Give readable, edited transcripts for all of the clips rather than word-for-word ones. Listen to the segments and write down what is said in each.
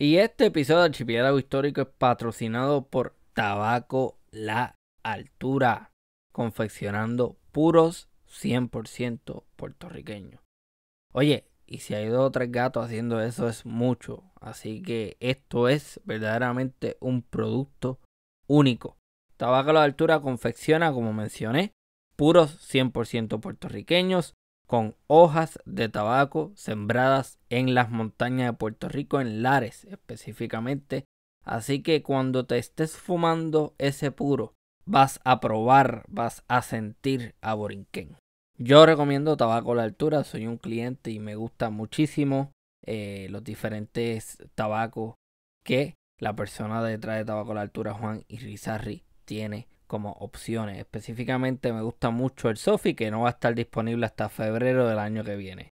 Y este episodio de Archipiélago Histórico es patrocinado por Tabaco La Altura, confeccionando puros 100% puertorriqueños. Oye, y si hay 2 o 3 gatos haciendo eso es mucho, así que esto es verdaderamente un producto único. Tabaco La Altura confecciona, como mencioné, puros 100% puertorriqueños con hojas de tabaco sembradas en las montañas de Puerto Rico, en Lares específicamente. Así que cuando te estés fumando ese puro, vas a probar, vas a sentir a Borinquen. Yo recomiendo Tabaco La Altura, soy un cliente y me gusta muchísimo los diferentes tabacos que la persona detrás de Tabaco La Altura, Juan Irizarry, tiene como opciones. Específicamente me gusta mucho el Sofi, que no va a estar disponible hasta febrero del año que viene.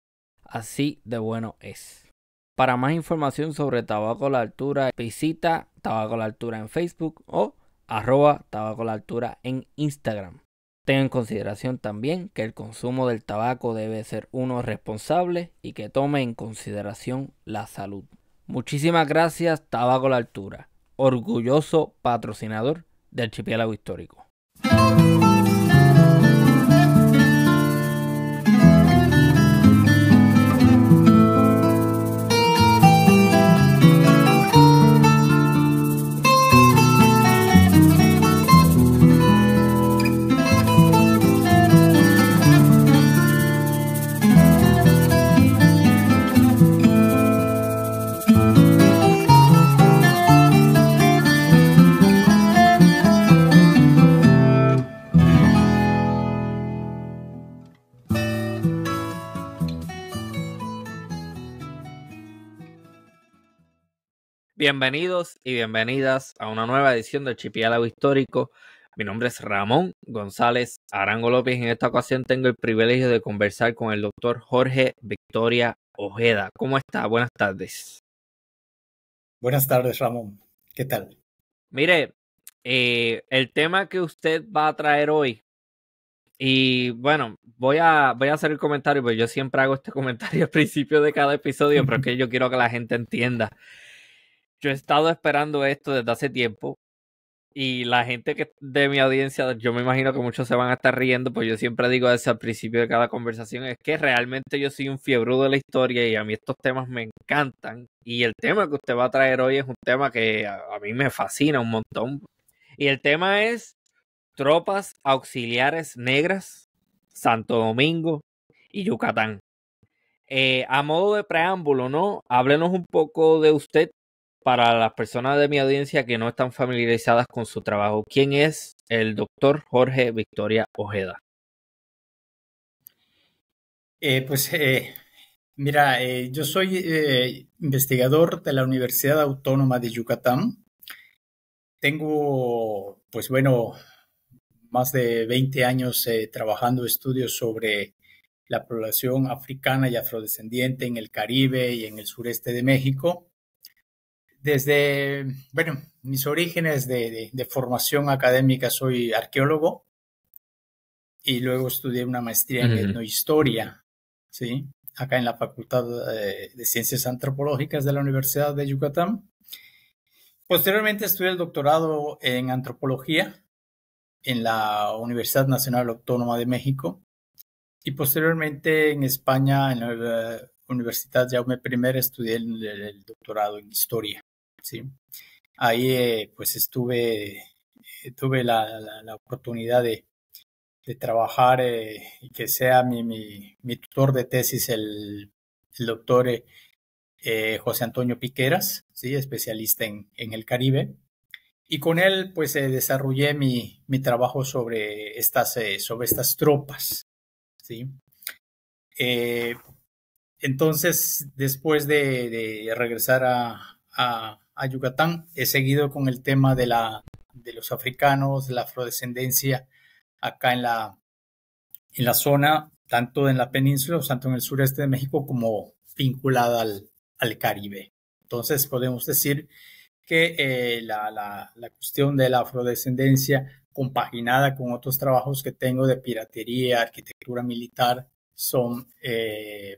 Así de bueno es. Para más información sobre Tabaco La Altura, visita Tabaco La Altura en Facebook o @Tabaco La Altura en Instagram. Ten en consideración también que el consumo del tabaco debe ser uno responsable y que tome en consideración la salud. Muchísimas gracias, Tabaco La Altura, orgulloso patrocinador del Archipiélago Histórico. Bienvenidos y bienvenidas a una nueva edición del Archipiélago Histórico. Mi nombre es Ramón González Arango López y en esta ocasión tengo el privilegio de conversar con el doctor Jorge Victoria Ojeda. ¿Cómo está? Buenas tardes. Buenas tardes, Ramón. ¿Qué tal? Mire, el tema que usted va a traer hoy, y bueno, voy a hacer el comentario, porque yo siempre hago este comentario al principio de cada episodio, pero es que yo quiero que la gente entienda. Yo he estado esperando esto desde hace tiempo. Y la gente que de mi audiencia, yo me imagino que muchos se van a estar riendo, pues yo siempre digo eso al principio de cada conversación, es que realmente yo soy un fiebrudo de la historia y a mí estos temas me encantan. Y el tema que usted va a traer hoy es un tema que a mí me fascina un montón. Y el tema es Tropas Auxiliares Negras, Santo Domingo y Yucatán. A modo de preámbulo, ¿no? Háblenos un poco de usted para las personas de mi audiencia que no están familiarizadas con su trabajo. ¿Quién es el doctor Jorge Victoria Ojeda? Mira, yo soy investigador de la Universidad Autónoma de Yucatán. Tengo, pues bueno, más de 20 años trabajando estudios sobre la población africana y afrodescendiente en el Caribe y en el sureste de México. Desde, bueno, mis orígenes de formación académica, soy arqueólogo y luego estudié una maestría en etnohistoria, ¿sí? Acá en la Facultad de Ciencias Antropológicas de la Universidad de Yucatán. Posteriormente estudié el doctorado en antropología en la Universidad Nacional Autónoma de México y posteriormente en España, en la Universidad Jaume I, estudié el doctorado en historia, ¿sí? Ahí pues tuve la oportunidad de trabajar y que sea mi tutor de tesis el doctor José Antonio Piqueras, ¿sí? Especialista en el Caribe. Y con él pues desarrollé mi trabajo sobre estas tropas, ¿sí? Entonces, después de regresar a Yucatán, he seguido con el tema de los africanos, de la afrodescendencia acá en la zona, tanto en la península, tanto en el sureste de México, como vinculada al Caribe. Entonces, podemos decir que la cuestión de la afrodescendencia, compaginada con otros trabajos que tengo de piratería, arquitectura militar, son,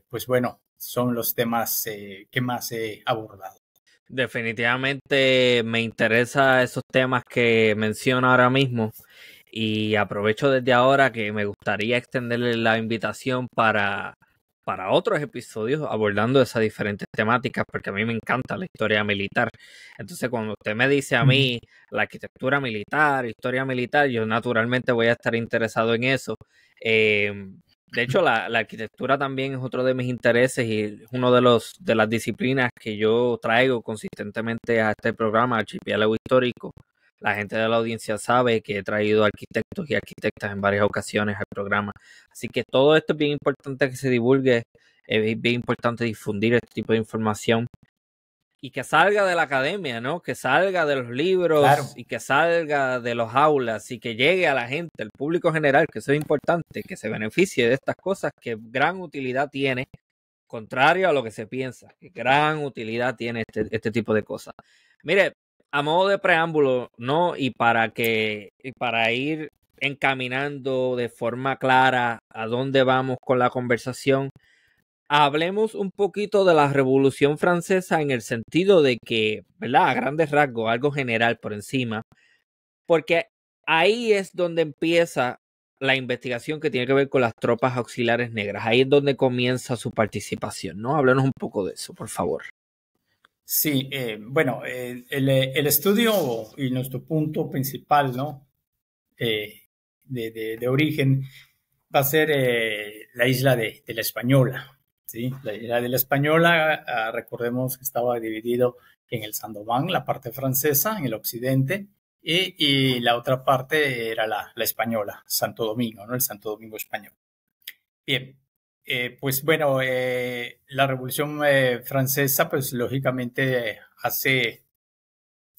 pues bueno, son los temas que más he abordado. Definitivamente me interesa esos temas que menciona ahora mismo y aprovecho desde ahora que me gustaría extenderle la invitación para otros episodios abordando esas diferentes temáticas porque a mí me encanta la historia militar. Entonces cuando usted me dice a mí la arquitectura militar, historia militar, yo naturalmente voy a estar interesado en eso. De hecho, la arquitectura también es otro de mis intereses y es uno de las disciplinas que yo traigo consistentemente a este programa, Archipiélago Histórico. La gente de la audiencia sabe que he traído arquitectos y arquitectas en varias ocasiones al programa. Así que todo esto es bien importante que se divulgue, es bien importante difundir este tipo de información y que salga de la academia, ¿no? Que salga de los libros Claro. y que salga de los aulas y que llegue a la gente, al público general, que eso es importante, que se beneficie de estas cosas que gran utilidad tiene, contrario a lo que se piensa, que gran utilidad tiene este tipo de cosas. Mire, a modo de preámbulo, ¿no? Y para ir encaminando de forma clara a dónde vamos con la conversación, hablemos un poquito de la Revolución Francesa en el sentido de que, ¿verdad? A grandes rasgos, algo general por encima, porque ahí es donde empieza la investigación que tiene que ver con las tropas auxiliares negras. Ahí es donde comienza su participación, ¿no? Háblanos un poco de eso, por favor. Sí, bueno, el estudio y nuestro punto principal, ¿no? De origen va a ser la isla de la Española, ¿sí? La isla de la Española, recordemos que estaba dividido en el Saint-Domingue, la parte francesa, en el occidente, y la otra parte era la española, Santo Domingo, ¿no? El Santo Domingo español. Bien, pues bueno, la Revolución Francesa, pues lógicamente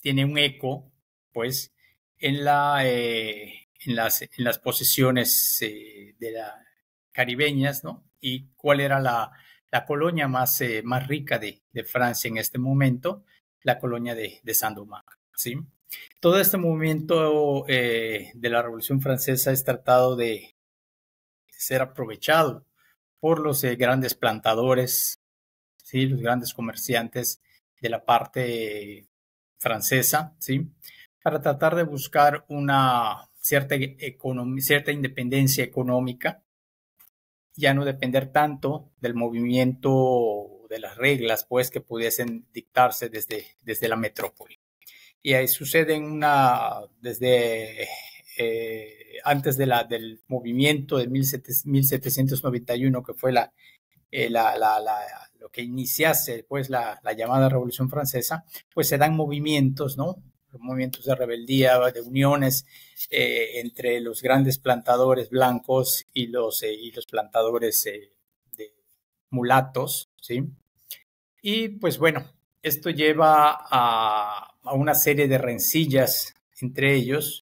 tiene un eco, pues, en las posesiones caribeñas, ¿no? Y cuál era la colonia más rica de Francia en este momento, la colonia de Saint-Domingue, ¿sí? Todo este movimiento de la Revolución Francesa es tratado de ser aprovechado por los grandes plantadores, ¿sí? Los grandes comerciantes de la parte francesa, ¿sí? Para tratar de buscar una cierta independencia económica, ya no depender tanto del movimiento de las reglas, pues, que pudiesen dictarse desde la metrópoli. Y ahí sucede desde antes del movimiento de 1791, que fue lo que iniciase pues la llamada Revolución Francesa, pues se dan movimientos, ¿no? Movimientos de rebeldía, de uniones entre los grandes plantadores blancos y los plantadores de mulatos, ¿sí? Y pues bueno, esto lleva a una serie de rencillas entre ellos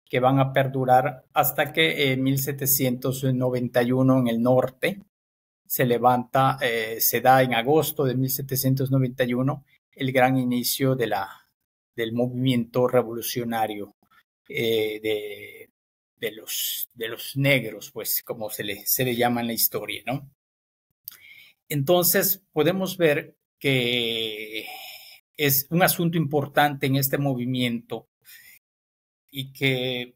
que van a perdurar hasta que en 1791 en el norte se levanta, se da en agosto de 1791 el gran inicio del movimiento revolucionario de los negros, pues como se le llama en la historia, ¿no? Entonces podemos ver que es un asunto importante en este movimiento y que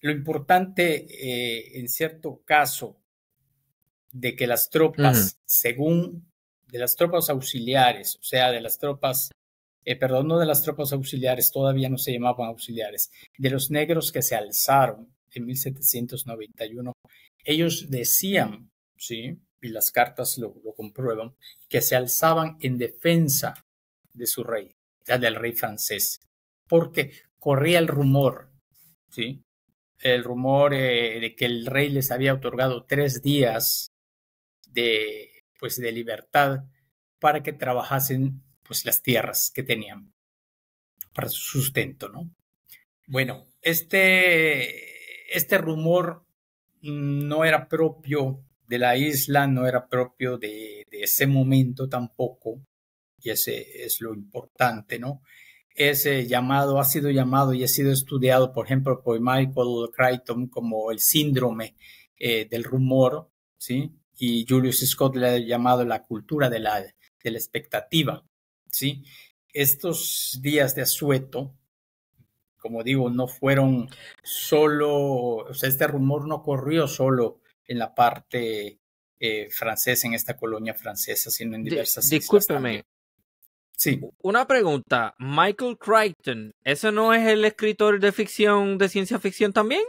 lo importante en cierto caso de que las tropas, de las tropas auxiliares, o sea, de las tropas, perdón, no de las tropas auxiliares, todavía no se llamaban auxiliares, de los negros que se alzaron en 1791, ellos decían, ¿sí? Y las cartas lo comprueban, que se alzaban en defensa de su rey, ya del rey francés, porque corría el rumor, ¿sí? El rumor de que el rey les había otorgado 3 días pues, de libertad para que trabajasen pues, las tierras que tenían para su sustento, ¿no? Bueno, este rumor no era propio de la isla, no era propio de ese momento tampoco, y ese es lo importante, ¿no? Ha sido llamado y ha sido estudiado, por ejemplo, por Michael Crichton como el síndrome del rumor, ¿sí? Y Julius Scott le ha llamado la cultura de la expectativa, ¿sí? Estos días de asueto, como digo, no fueron solo, o sea, este rumor no corrió solo en la parte francesa, en esta colonia francesa, sino en diversas islas Discúlpeme, también. Sí. una pregunta. Michael Crichton, ¿ese no es el escritor de ficción, de ciencia ficción también?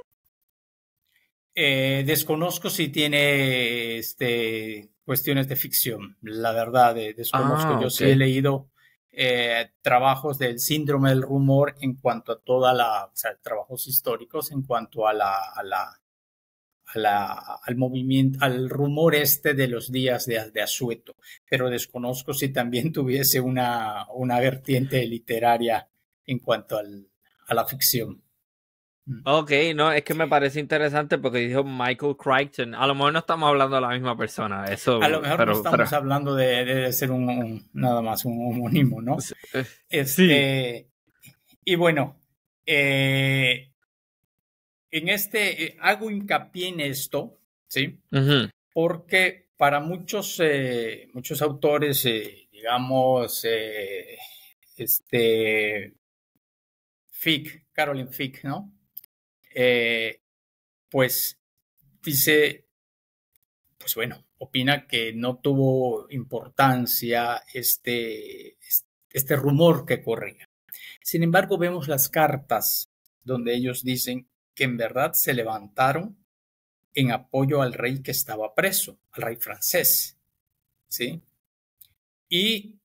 Desconozco si tiene cuestiones de ficción, la verdad, desconozco. Ah, Yo ok. sí he leído trabajos del síndrome del rumor en cuanto a o sea, trabajos históricos en cuanto al movimiento, al rumor de los días de asueto, pero desconozco si también tuviese una vertiente literaria en cuanto a la ficción. Ok, no, es que me parece interesante porque dijo Michael Crichton. A lo mejor no estamos hablando de la misma persona, A lo eso, mejor no pero, estamos hablando de ser nada más un homónimo, ¿no? sí. Y bueno, eh, hago hincapié en esto, ¿sí? Ujú. Porque para muchos autores, digamos, Caroline Fick, ¿no? Eh, pues dice, pues bueno, opina que no tuvo importancia este rumor que corría. Sin embargo, vemos las cartas donde ellos dicen que en verdad se levantaron en apoyo al rey que estaba preso, al rey francés, ¿sí? Y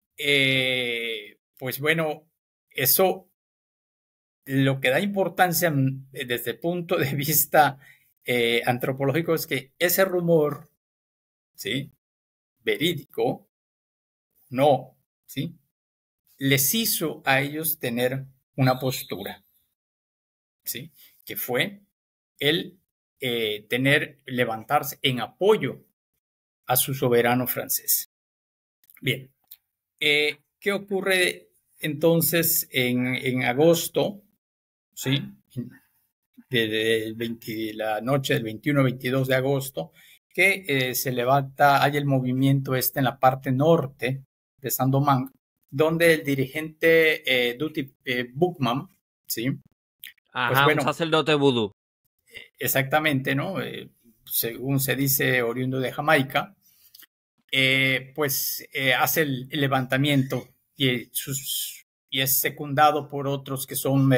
pues bueno, eso lo que da importancia desde el punto de vista antropológico es que ese rumor, ¿sí? Verídico, no, ¿sí? Les hizo a ellos tener una postura, ¿sí? Que fue el levantarse en apoyo a su soberano francés. Bien, ¿qué ocurre entonces en agosto? ¿Sí? La noche del 21-22 de agosto, que se levanta, hay el movimiento en la parte norte de Saint-Domingue, donde el dirigente Duty Bookman, ¿sí? Pues Ajá, un bueno, sacerdote vudú. exactamente, ¿no? Según se dice, oriundo de Jamaica, pues hace el levantamiento y es secundado por otros que son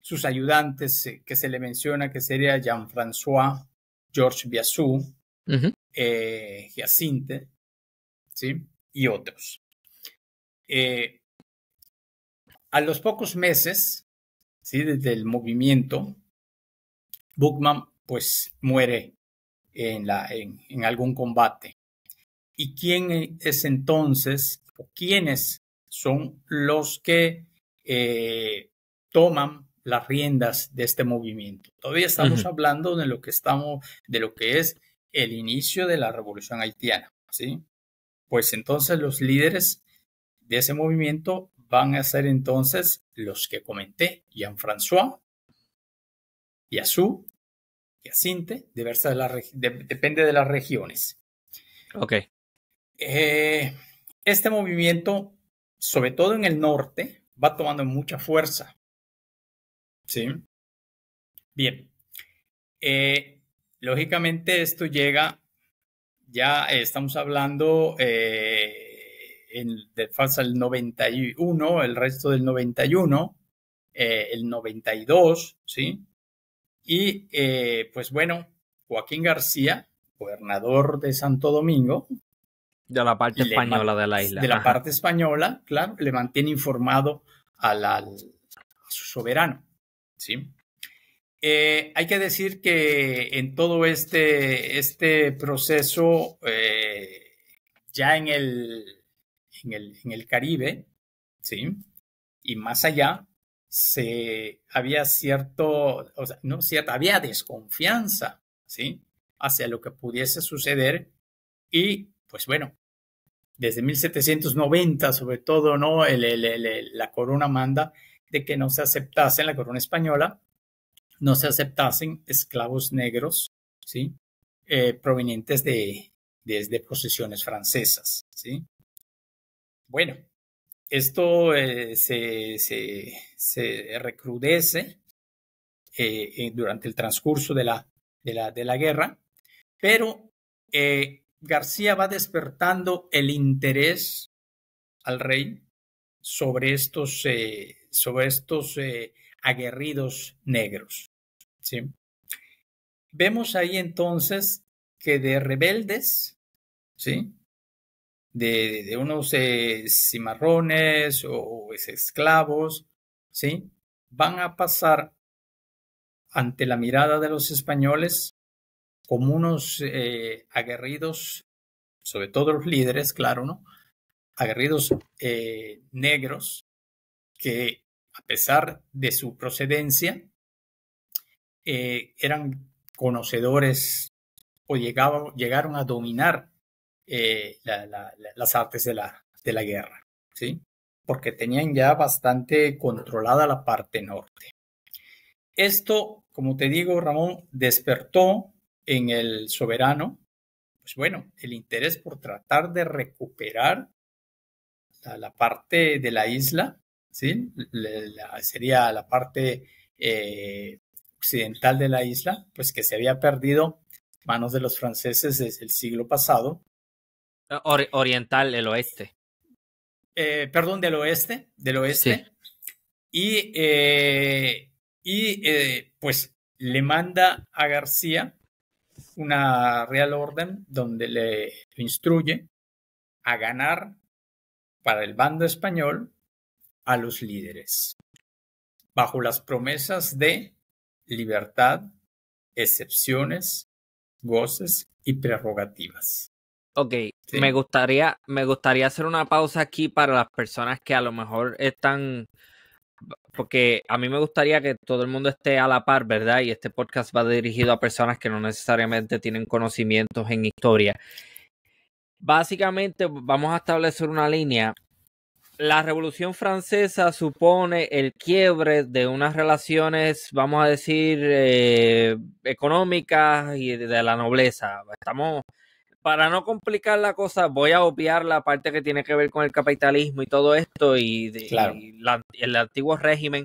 sus ayudantes, que se le menciona que sería Jean-François, Georges Biassou, Ujú. Hyacinthe, ¿sí? Y otros. Eh, a los pocos meses, ¿sí? Desde el movimiento, Bookman pues muere en algún combate. ¿Y quién es entonces, o quiénes son los que toman las riendas de este movimiento? Todavía estamos Ujú. hablando de lo que es el inicio de la revolución haitiana, ¿sí? Pues entonces los líderes de ese movimiento van a ser entonces los que comenté: Jean-François, Yassou, Hyacinthe, depende de las regiones. Ok. Este movimiento, sobre todo en el norte, va tomando mucha fuerza. ¿Sí? Bien. Lógicamente esto llega, ya estamos hablando de falsa el 91, el resto del 91, el 92, ¿sí? Y pues bueno, Joaquín García, gobernador de Santo Domingo, De la parte española de la isla. de la Ajá. parte española, claro, le mantiene informado a su soberano, ¿sí? Hay que decir que en todo este proceso, ya en el Caribe, ¿sí? Y más allá, había o sea, no cierta, había desconfianza, ¿sí? Hacia lo que pudiese suceder y, pues bueno, desde 1790, sobre todo, ¿no? La corona manda de que no se aceptasen, la corona española, no se aceptasen esclavos negros, ¿sí? Provenientes de posesiones francesas, ¿sí? Bueno, esto se recrudece durante el transcurso de la guerra, pero García va despertando el interés al rey sobre estos aguerridos negros, ¿sí? Vemos ahí entonces que de rebeldes, ¿sí? De unos cimarrones o esclavos, ¿sí? Van a pasar ante la mirada de los españoles como unos aguerridos, sobre todo los líderes, claro, ¿no? Aguerridos negros que a pesar de su procedencia eran conocedores o llegaron a dominar las artes de la guerra, ¿sí? Porque tenían ya bastante controlada la parte norte. Esto, como te digo, Ramón, despertó en el soberano, pues bueno, el interés por tratar de recuperar la parte de la isla, ¿sí? Sería la parte occidental de la isla, pues que se había perdido en manos de los franceses desde el siglo pasado. Oriental, el oeste. Perdón, del oeste. Sí. Pues le manda a García una real orden donde le instruye a ganar para el bando español a los líderes, bajo las promesas de libertad, excepciones, goces y prerrogativas. Ok, ¿Sí? me gustaría hacer una pausa aquí para las personas que a lo mejor están, porque a mí me gustaría que todo el mundo esté a la par, ¿verdad? Y este podcast va dirigido a personas que no necesariamente tienen conocimientos en historia. Básicamente vamos a establecer una línea. La Revolución Francesa supone el quiebre de unas relaciones, vamos a decir, económicas y de la nobleza. Para no complicar la cosa, voy a obviar la parte que tiene que ver con el capitalismo y todo esto Claro. el antiguo régimen.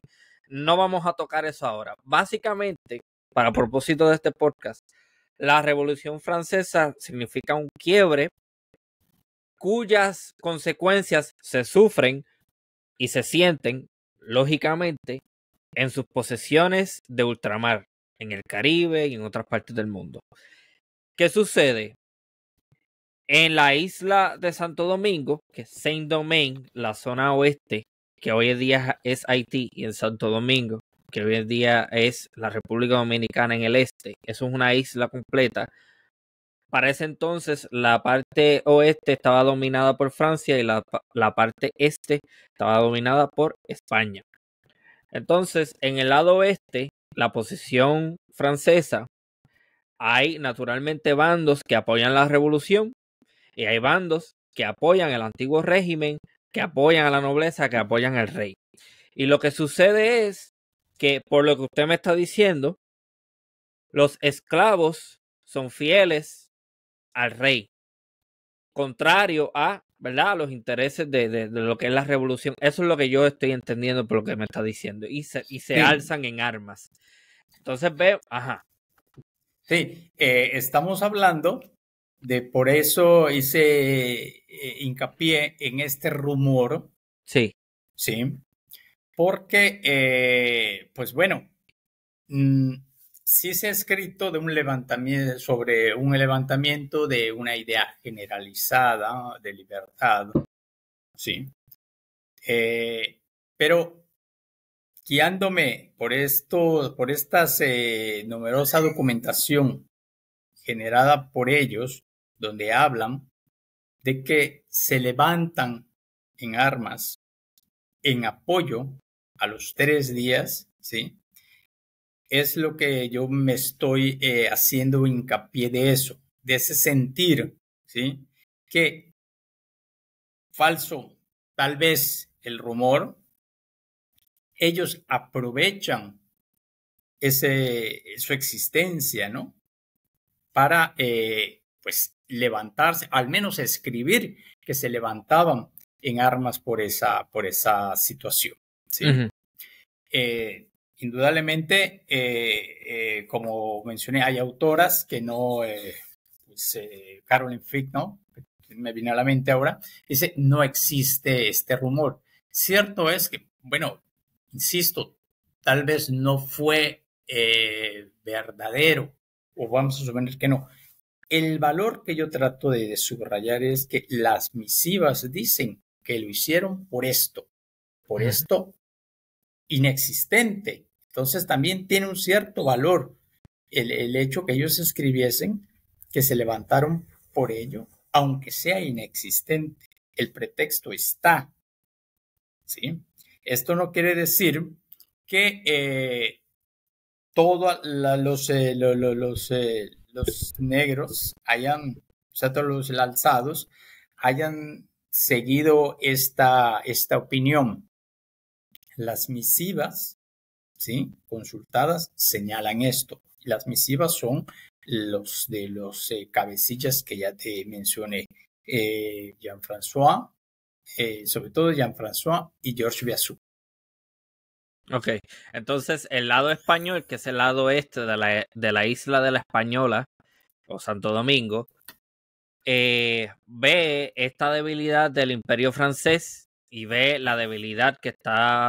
No vamos a tocar eso ahora. Básicamente, para propósito de este podcast, la Revolución Francesa significa un quiebre cuyas consecuencias se sufren y se sienten, lógicamente, en sus posesiones de ultramar, en el Caribe y en otras partes del mundo. ¿Qué sucede? En la isla de Santo Domingo, que es Saint-Domingue, la zona oeste, que hoy en día es Haití, y en Santo Domingo, que hoy en día es la República Dominicana en el este, eso es una isla completa. Para ese entonces, la parte oeste estaba dominada por Francia y la parte este estaba dominada por España. Entonces, en el lado oeste, la posición francesa, hay naturalmente bandos que apoyan la revolución y hay bandos que apoyan el antiguo régimen, que apoyan a la nobleza, que apoyan al rey. Y lo que sucede es que, por lo que usted me está diciendo, los esclavos son fieles al rey, contrario a, ¿verdad?, los intereses de lo que es la revolución. Eso es lo que yo estoy entendiendo por lo que me está diciendo. Y se Sí. alzan en armas. Entonces veo, ajá. Sí, estamos hablando de, por eso hice hincapié en este rumor. Sí. Sí, porque, pues bueno, sí se ha escrito de un levantamiento, sobre un levantamiento de una idea generalizada de libertad, sí, pero guiándome por esta numerosa documentación generada por ellos, donde hablan de que se levantan en armas en apoyo a los 3 días, ¿sí? Es lo que yo me estoy haciendo hincapié de eso, de ese sentir, ¿sí? Que falso, tal vez el rumor, ellos aprovechan su existencia, ¿no? Para, pues, levantarse, al menos escribir que se levantaban en armas por esa situación. ¿Sí? Indudablemente, como mencioné, hay autoras que no, pues, Caroline Fick, ¿no? Me viene a la mente ahora, dice, no existe este rumor. Cierto es que, bueno, insisto, tal vez no fue verdadero, o vamos a suponer que no. El valor que yo trato de subrayar es que las misivas dicen que lo hicieron por esto inexistente. Entonces también tiene un cierto valor el hecho que ellos escribiesen que se levantaron por ello, aunque sea inexistente. El pretexto está. ¿Sí? Esto no quiere decir que todos los negros hayan, o sea, todos los alzados hayan seguido esta opinión. Las misivas, ¿sí?, consultadas señalan esto. Las misivas son los de los cabecillas que ya te mencioné, Jean-François, sobre todo Jean-François y Georges Biassou. Ok, entonces el lado español, que es el lado este de la isla de la Española, o Santo Domingo, ve esta debilidad del Imperio francés y ve la debilidad que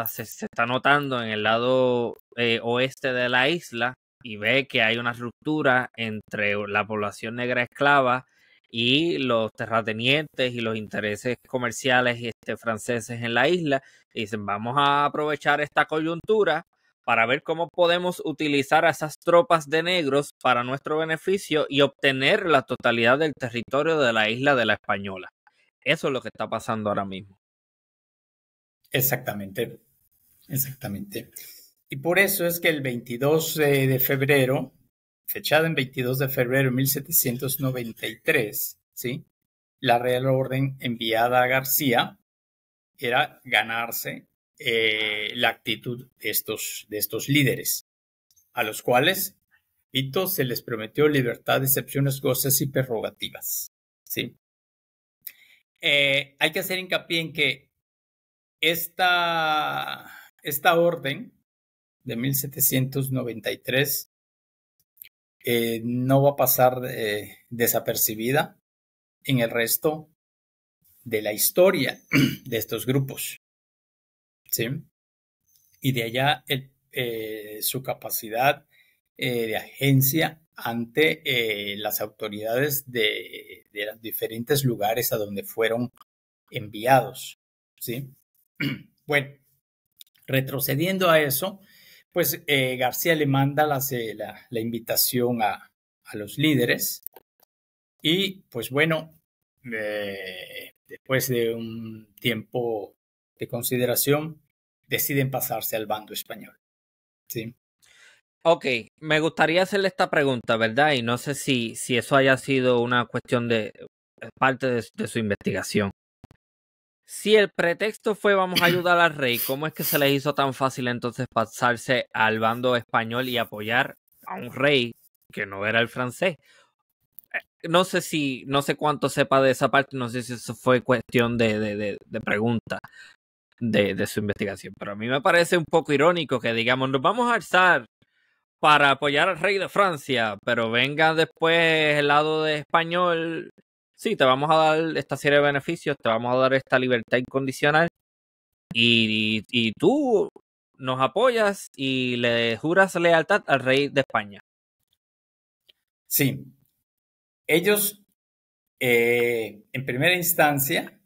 se está notando en el lado oeste de la isla y ve que hay una ruptura entre la población negra esclava y los terratenientes y los intereses comerciales franceses en la isla. Y dicen, vamos a aprovechar esta coyuntura para ver cómo podemos utilizar a esas tropas de negros para nuestro beneficio y obtener la totalidad del territorio de la isla de la Española. Eso es lo que está pasando ahora mismo. Exactamente, exactamente. Y por eso es que el 22 de febrero, fechado en 22 de febrero de 1793, ¿sí?, la Real Orden enviada a García era ganarse la actitud de estos líderes, a los cuales, repito, se les prometió libertad, excepciones, goces y prerrogativas. ¿Sí? Hay que hacer hincapié en que esta orden de 1793 no va a pasar desapercibida en el resto de la historia de estos grupos. ¿Sí? Y de allá su capacidad de agencia ante las autoridades de los diferentes lugares a donde fueron enviados. ¿Sí? Bueno, retrocediendo a eso, pues García le manda la invitación a los líderes y pues bueno, después de un tiempo de consideración, deciden pasarse al bando español. ¿Sí? Ok, me gustaría hacerle esta pregunta, ¿verdad? Y no sé si eso haya sido una cuestión de parte de su investigación. Si el pretexto fue vamos a ayudar al rey, ¿cómo es que se les hizo tan fácil entonces pasarse al bando español y apoyar a un rey que no era el francés? No sé cuánto sepa de esa parte, no sé si eso fue cuestión de pregunta de su investigación, pero a mí me parece un poco irónico que digamos, nos vamos a alzar para apoyar al rey de Francia, pero venga después el lado de español, sí, te vamos a dar esta serie de beneficios, te vamos a dar esta libertad incondicional y tú nos apoyas y le juras lealtad al rey de España. Sí, ellos en primera instancia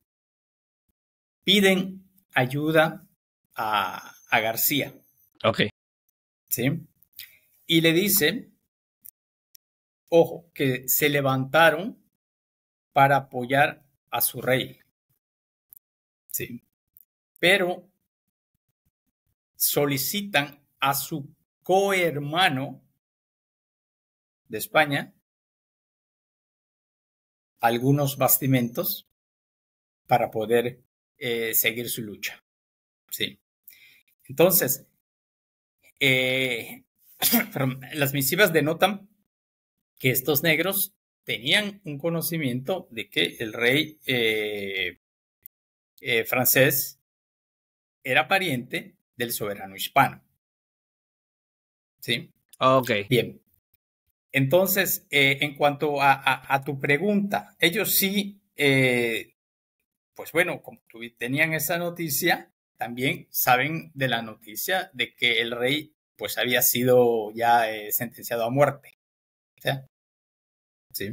piden ayuda a García. Ok. ¿Sí? Y le dicen, ojo, que se levantaron para apoyar a su rey. ¿Sí? Pero solicitan a su cohermano de España algunos bastimentos para poder seguir su lucha. ¿Sí? Entonces, las misivas denotan que estos negros tenían un conocimiento de que el rey francés era pariente del soberano hispano. ¿Sí? Ok. Bien. Entonces, en cuanto a tu pregunta, ellos sí, pues bueno, como tenían esa noticia, también saben de la noticia de que el rey pues había sido ya sentenciado a muerte. ¿Sí? ¿Sí?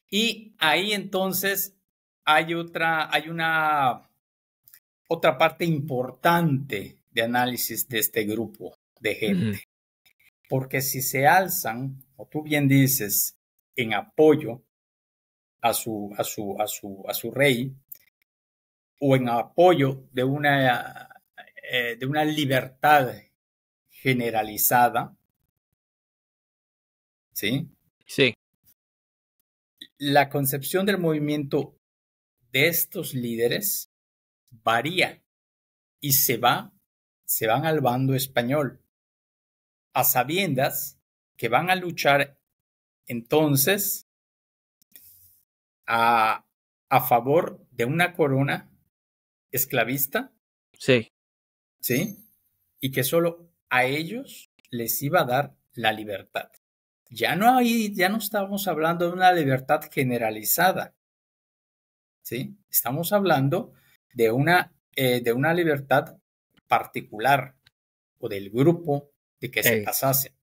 Y ahí entonces hay otra parte importante de análisis de este grupo de gente. Porque si se alzan, como tú bien dices, en apoyo a su rey o en apoyo de una libertad generalizada, ¿sí? Sí. La concepción del movimiento de estos líderes varía y se van al bando español, a sabiendas que van a luchar entonces a favor de una corona esclavista, Sí. ¿sí? Y que solo a ellos les iba a dar la libertad. Ya no estamos hablando de una libertad generalizada, ¿sí? Estamos hablando de una libertad particular o del grupo de que se pasase.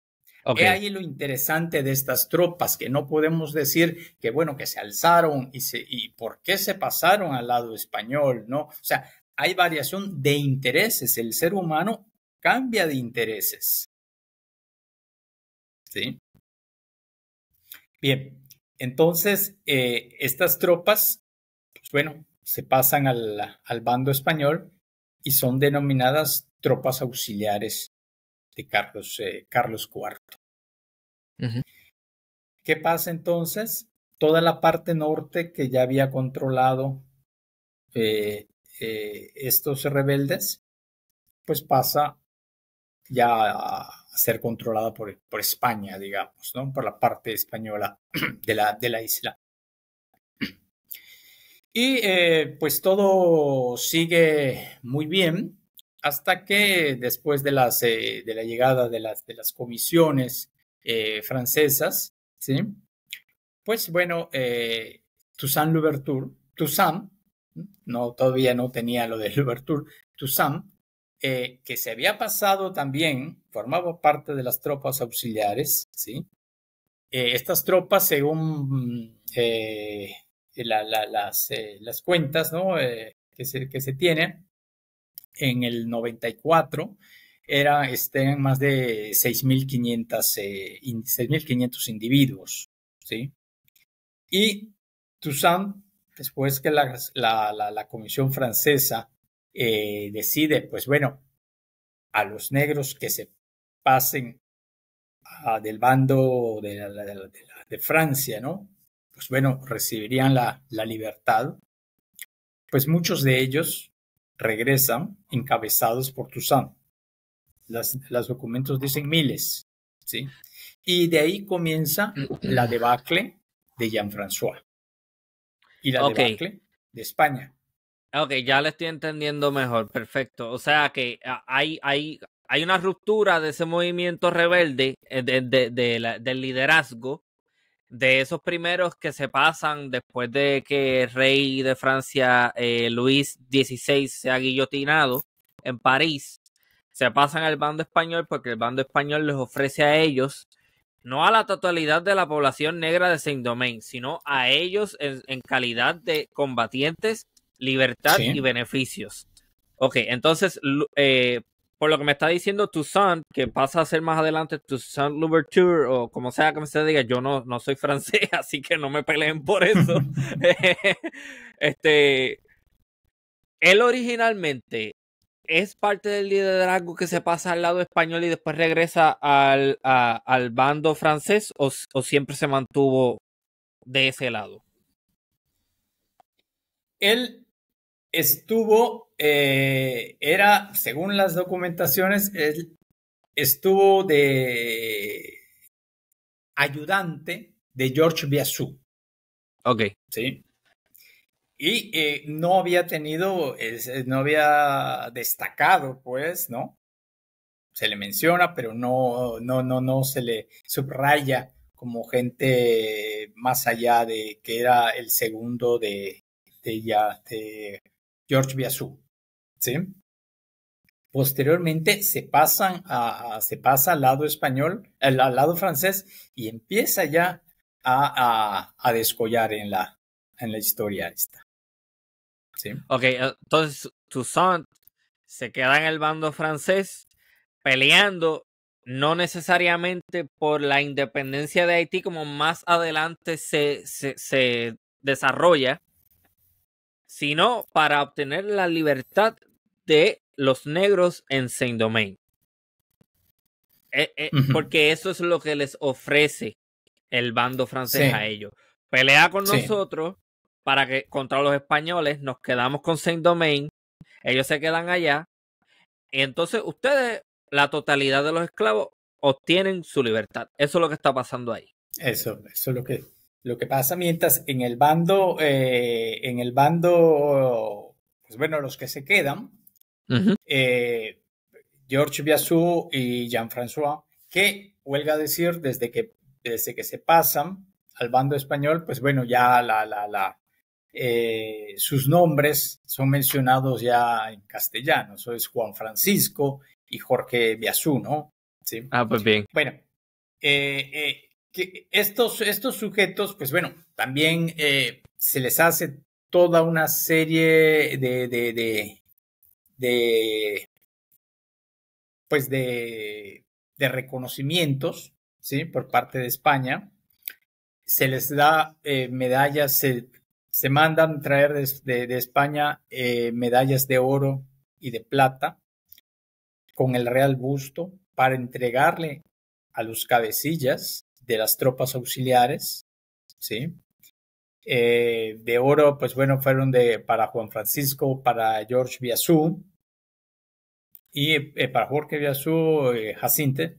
Ok. Ahí lo interesante de estas tropas, que no podemos decir que, bueno, que se alzaron y por qué se pasaron al lado español, ¿no? O sea, hay variación de intereses. El ser humano cambia de intereses, ¿sí? Bien, entonces, estas tropas, pues bueno, se pasan al bando español y son denominadas tropas auxiliares de Carlos IV. ¿Qué pasa entonces? Toda la parte norte que ya había controlado estos rebeldes, pues pasa ya a ser controlada por España, digamos, ¿no? Por la parte española de la isla. Y pues todo sigue muy bien hasta que después de la llegada de las comisiones francesas, ¿sí? Pues bueno, Toussaint Louverture, no, todavía no tenía lo de Louverture, Toussaint, que se había pasado también, formaba parte de las tropas auxiliares, ¿sí? Estas tropas, según las cuentas, ¿no? que se tienen, en el 94 eran más de 6.500 individuos, ¿sí? Y Toussaint, después que la Comisión Francesa decide, pues bueno, a los negros que se pasen del bando de Francia, ¿no? Pues bueno, recibirían la libertad. Pues muchos de ellos regresan encabezados por Toussaint. Los documentos dicen miles, ¿sí? Y de ahí comienza la debacle de Jean-François y la Ok. debacle de España. Ok, ya le estoy entendiendo mejor. Perfecto. O sea que hay una ruptura de ese movimiento rebelde, del liderazgo, de esos primeros que se pasan después de que el rey de Francia, Luis XVI, sea guillotinado en París. Se pasan al bando español porque el bando español les ofrece a ellos, no a la totalidad de la población negra de Saint-Domingue, sino a ellos en calidad de combatientes, libertad y Sí. beneficios. Ok, entonces, por lo que me está diciendo Toussaint, que pasa a ser más adelante Toussaint Louverture, o como sea que se diga, yo no soy francés, así que no me peleen por eso. Él originalmente es parte del liderazgo que se pasa al lado español y después regresa al bando francés, o siempre se mantuvo de ese lado. Él según las documentaciones, él estuvo de ayudante de Georges Biassou. Ok. ¿Sí? no había no había destacado, pues, ¿no? Se le menciona, pero no se le subraya como gente más allá de que era el segundo de George Biassou, ¿sí? Posteriormente se pasa al lado español, al lado francés, y empieza ya a descollar en la historia esta. ¿Sí? Ok, entonces Toussaint se queda en el bando francés peleando no necesariamente por la independencia de Haití como más adelante se desarrolla, sino para obtener la libertad de los negros en Saint-Domingue. Porque eso es lo que les ofrece el bando francés a ellos. Pelea con nosotros para que contra los españoles nos quedamos con Saint-Domingue, ellos se quedan allá, y entonces ustedes, la totalidad de los esclavos, obtienen su libertad. Eso es lo que está pasando ahí. Eso es lo que pasa, mientras en el bando, pues bueno, los que se quedan, George Biassou y Jean-François, que huelga decir, desde que se pasan al bando español, pues bueno, ya sus nombres son mencionados ya en castellano. Eso es Juan Francisco y Jorge Biassou, ¿no? ¿Sí? Pues bien. Bueno, que estos sujetos, pues bueno, también se les hace toda una serie de reconocimientos, ¿sí? Por parte de España. Se les da medallas, se mandan traer de España medallas de oro y de plata con el Real Busto para entregarle a los cabecillas de las tropas auxiliares, ¿sí? De oro, pues bueno, fueron para Juan Francisco, para George Biassou y para Jorge Biassou, Jacinte.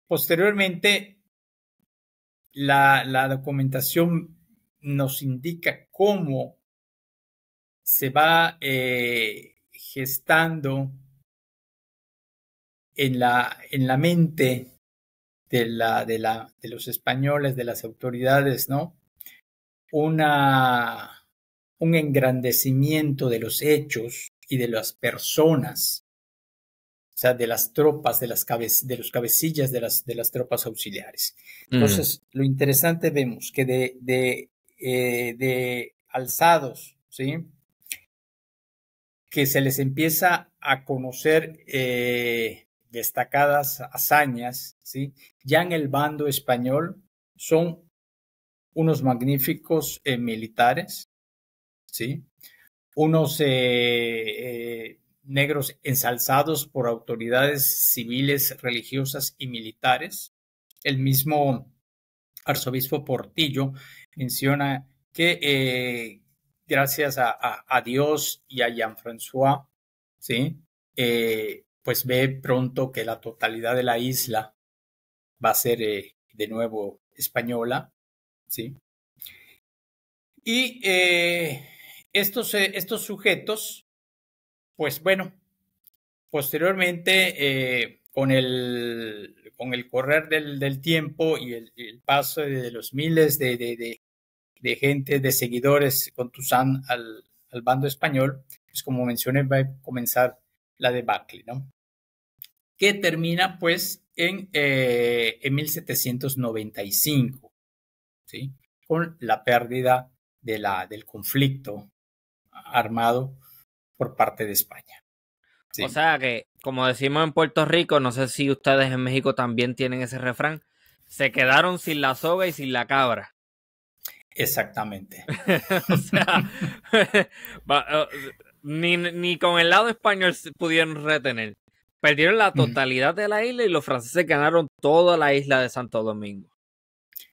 Posteriormente, la documentación nos indica cómo se va gestando en la mente de los españoles, de las autoridades, ¿no? Un engrandecimiento de los hechos y de las personas, o sea, de las tropas, de los cabecillas de las tropas auxiliares. Entonces, lo interesante vemos que de alzados, ¿sí? Que se les empieza a conocer destacadas hazañas, ¿sí? Ya en el bando español son unos magníficos militares, ¿sí? Unos negros ensalzados por autoridades civiles, religiosas y militares. El mismo arzobispo Portillo menciona que gracias a Dios y a Jean-François, ¿sí? Pues ve pronto que la totalidad de la isla va a ser de nuevo española, ¿sí? Y estos sujetos, pues bueno, posteriormente, con el correr del tiempo y el paso de los miles de gente, de seguidores con Toussaint al bando español, pues como mencioné, va a comenzar la debacle, ¿no? Que termina pues en 1795, ¿sí? Con la pérdida del conflicto armado por parte de España. ¿Sí? O sea que, como decimos en Puerto Rico, no sé si ustedes en México también tienen ese refrán, se quedaron sin la soga y sin la cabra. Exactamente. O sea, ni con el lado español pudieron retener. Perdieron la totalidad de la isla y los franceses ganaron toda la isla de Santo Domingo.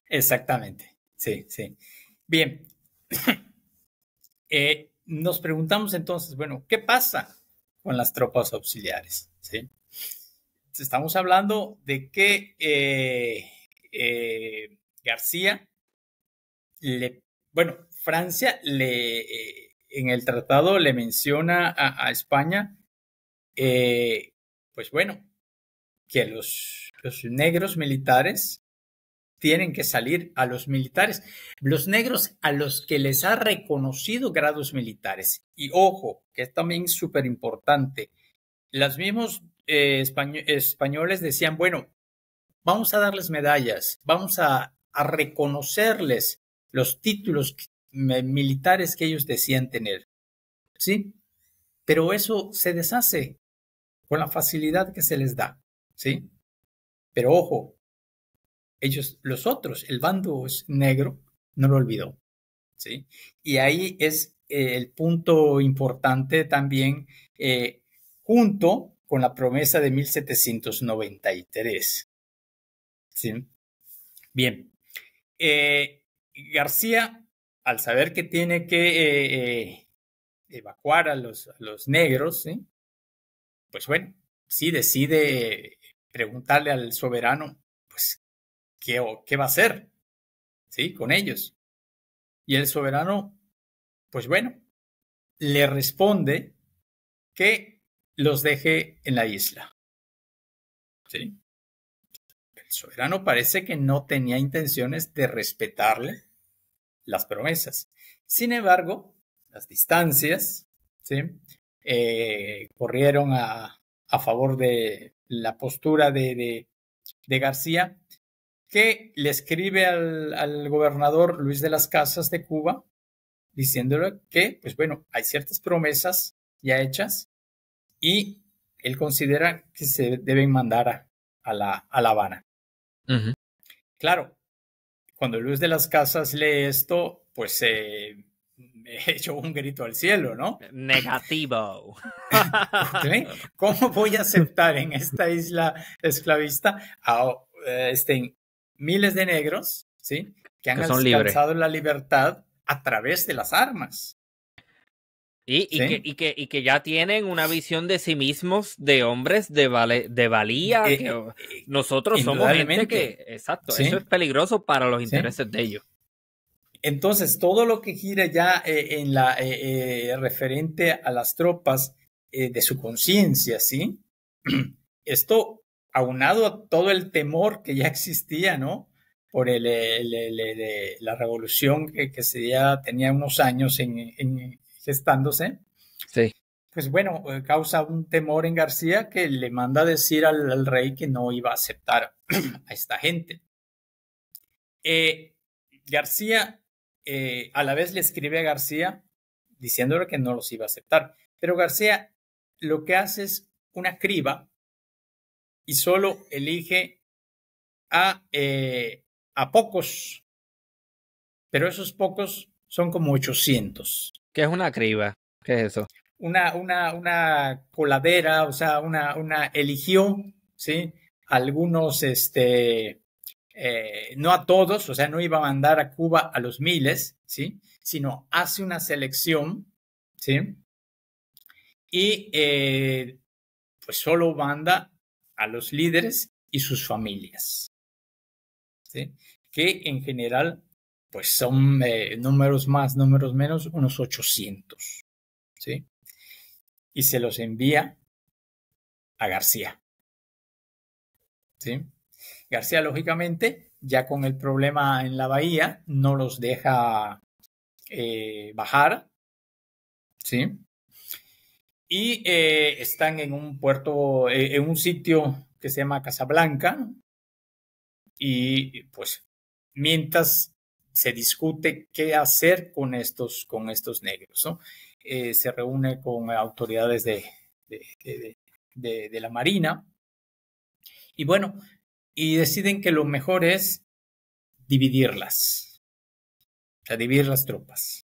Exactamente, sí, sí. Bien, nos preguntamos entonces, bueno, ¿qué pasa con las tropas auxiliares? ¿Sí? Estamos hablando de que García bueno, Francia en el tratado le menciona a España, pues bueno, que los negros militares tienen que salir a los militares, los negros a los que les ha reconocido grados militares. Y ojo, que es también súper importante, los mismos españoles decían, bueno, vamos a darles medallas, vamos a reconocerles los títulos militares que ellos decían tener, ¿sí? Pero eso se deshace con la facilidad que se les da, ¿sí? Pero ojo, ellos, los otros, el bando negro, no lo olvidó, ¿sí? Y ahí es el punto importante también, junto con la promesa de 1793, ¿sí? Bien, García, al saber que tiene que evacuar a los negros, ¿sí? Pues bueno, sí decide preguntarle al soberano, pues, ¿qué va a hacer? ¿Sí? Con ellos. Y el soberano, pues bueno, le responde que los deje en la isla. ¿Sí? El soberano parece que no tenía intenciones de respetarle las promesas. Sin embargo, las distancias, ¿sí? Corrieron a favor de la postura de García, que le escribe al gobernador Luis de las Casas de Cuba, diciéndole que, pues bueno, hay ciertas promesas ya hechas y él considera que se deben mandar a La Habana. Uh-huh. Claro, cuando Luis de las Casas lee esto, pues me echó un grito al cielo, ¿no? Negativo. ¿Cómo voy a aceptar en esta isla esclavista a miles de negros, ¿sí? Que han alcanzado la libertad a través de las armas? Y que ya tienen una visión de sí mismos de hombres de valía, que nosotros somos gente que, exacto, ¿sí? Eso es peligroso para los intereses, ¿sí?, de ellos. Entonces, todo lo que gira ya en la referente a las tropas de su conciencia, ¿sí? Esto aunado a todo el temor que ya existía, ¿no? Por la revolución que se ya tenía unos años gestándose. Sí. Pues bueno, causa un temor en García que le manda a decir al rey que no iba a aceptar a esta gente. García, a la vez le escribe a García diciéndole que no los iba a aceptar. Pero García lo que hace es una criba y solo elige a pocos. Pero esos pocos son como 800. ¿Qué es una criba? ¿Qué es eso? Una coladera, o sea, eligió, ¿sí? Algunos, no a todos, o sea, no iba a mandar a Cuba a los miles, ¿sí? Sino hace una selección, ¿sí? Y pues solo manda a los líderes y sus familias, ¿sí? Que en general, pues son números más, números menos, unos 800, ¿sí? Y se los envía a García, ¿sí? García, lógicamente, ya con el problema en la bahía, no los deja bajar, ¿sí? Y están en un puerto, en un sitio que se llama Casablanca, y pues mientras se discute qué hacer con estos negros, ¿no? Se reúne con autoridades de la Marina y bueno, y deciden que lo mejor es dividirlas, o sea, dividir las tropas.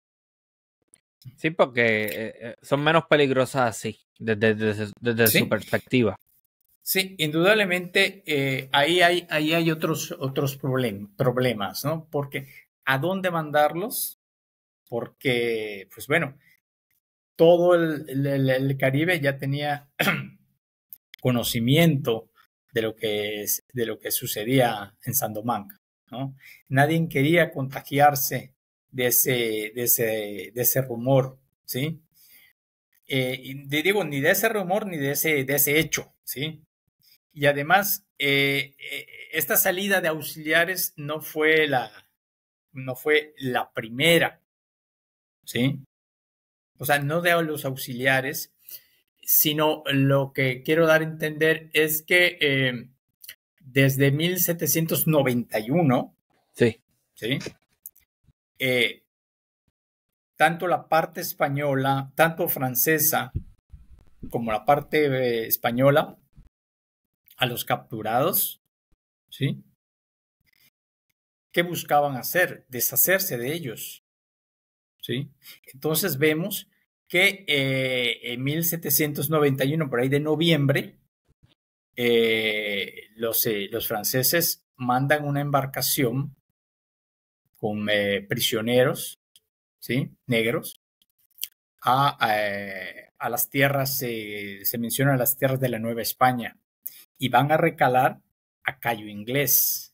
Sí, porque son menos peligrosas así, desde ¿sí?, su perspectiva. Sí, indudablemente ahí hay otros problemas, ¿no? Porque ¿a dónde mandarlos? Porque, pues bueno, todo el Caribe ya tenía conocimiento de lo que sucedía en Sandomanca, ¿no? Nadie quería contagiarse de ese rumor, ¿sí? Digo, ni de ese rumor ni de ese hecho, ¿sí? Y además, esta salida de auxiliares no fue la primera, ¿sí? O sea, no de los auxiliares, sino lo que quiero dar a entender es que desde 1791, Sí. ¿sí? Tanto la parte española, tanto francesa como la parte española, a los capturados, ¿sí? ¿Qué buscaban hacer? Deshacerse de ellos, ¿sí? Entonces vemos que en 1791, por ahí de noviembre, los franceses mandan una embarcación con prisioneros, ¿sí? Negros, a las tierras, se mencionan las tierras de la Nueva España, y van a recalar a Cayo Inglés,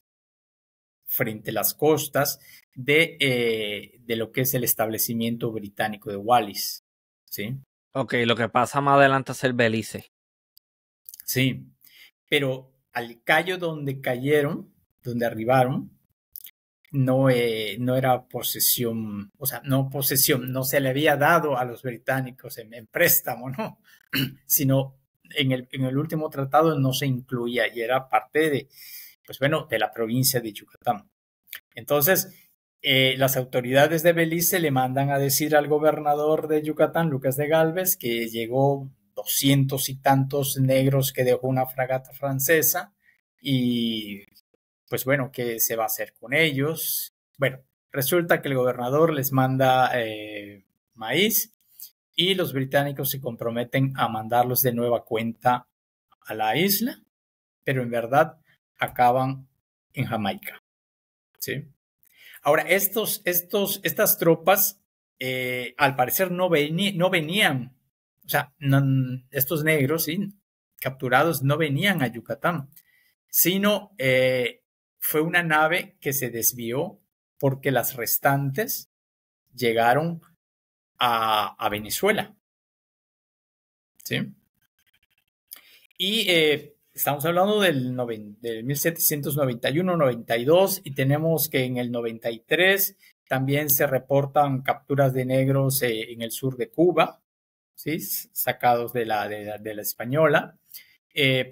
frente a las costas de lo que es el establecimiento británico de Wallis, ¿sí? Ok, lo que pasa más adelante es el Belice. Sí, pero al callo donde cayeron, donde arribaron, no era posesión, o sea, no posesión, no se le había dado a los británicos en préstamo, ¿no? Sino en el último tratado no se incluía y era parte de, pues bueno, de la provincia de Yucatán. Entonces, las autoridades de Belice le mandan a decir al gobernador de Yucatán, Lucas de Galvez, que llegó 200 y tantos negros que dejó una fragata francesa y pues bueno, ¿qué se va a hacer con ellos? Bueno, resulta que el gobernador les manda maíz y los británicos se comprometen a mandarlos de nueva cuenta a la isla, pero en verdad acaban en Jamaica, ¿sí? Ahora, estas tropas, al parecer no venían, o sea, estos negros, ¿sí? Capturados no venían a Yucatán, sino fue una nave que se desvió porque las restantes llegaron a Venezuela, ¿sí? Y estamos hablando del 1791-92 y tenemos que en el 93 también se reportan capturas de negros en el sur de Cuba, ¿sí? Sacados de la española.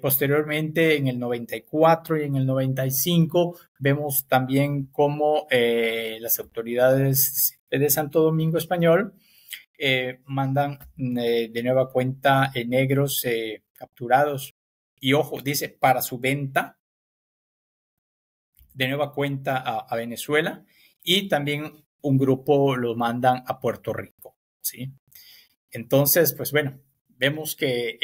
Posteriormente, en el 94 y en el 95, vemos también cómo las autoridades de Santo Domingo Español mandan de nueva cuenta negros capturados. Y ojo, dice, para su venta, de nueva cuenta a Venezuela, y también un grupo lo mandan a Puerto Rico, ¿sí? Entonces, pues bueno, vemos que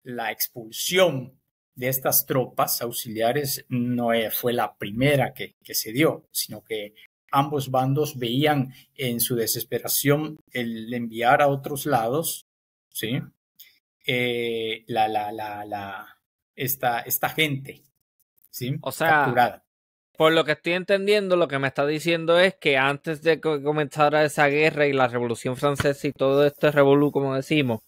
la expulsión de estas tropas auxiliares no fue la primera que se dio, sino que ambos bandos veían en su desesperación el enviar a otros lados, ¿sí? Esta gente, ¿sí? O sea, Capturada. por lo que estoy entendiendo, lo que me está diciendo es que antes de que comenzara esa guerra y la Revolución Francesa y todo este revolú, como decimos,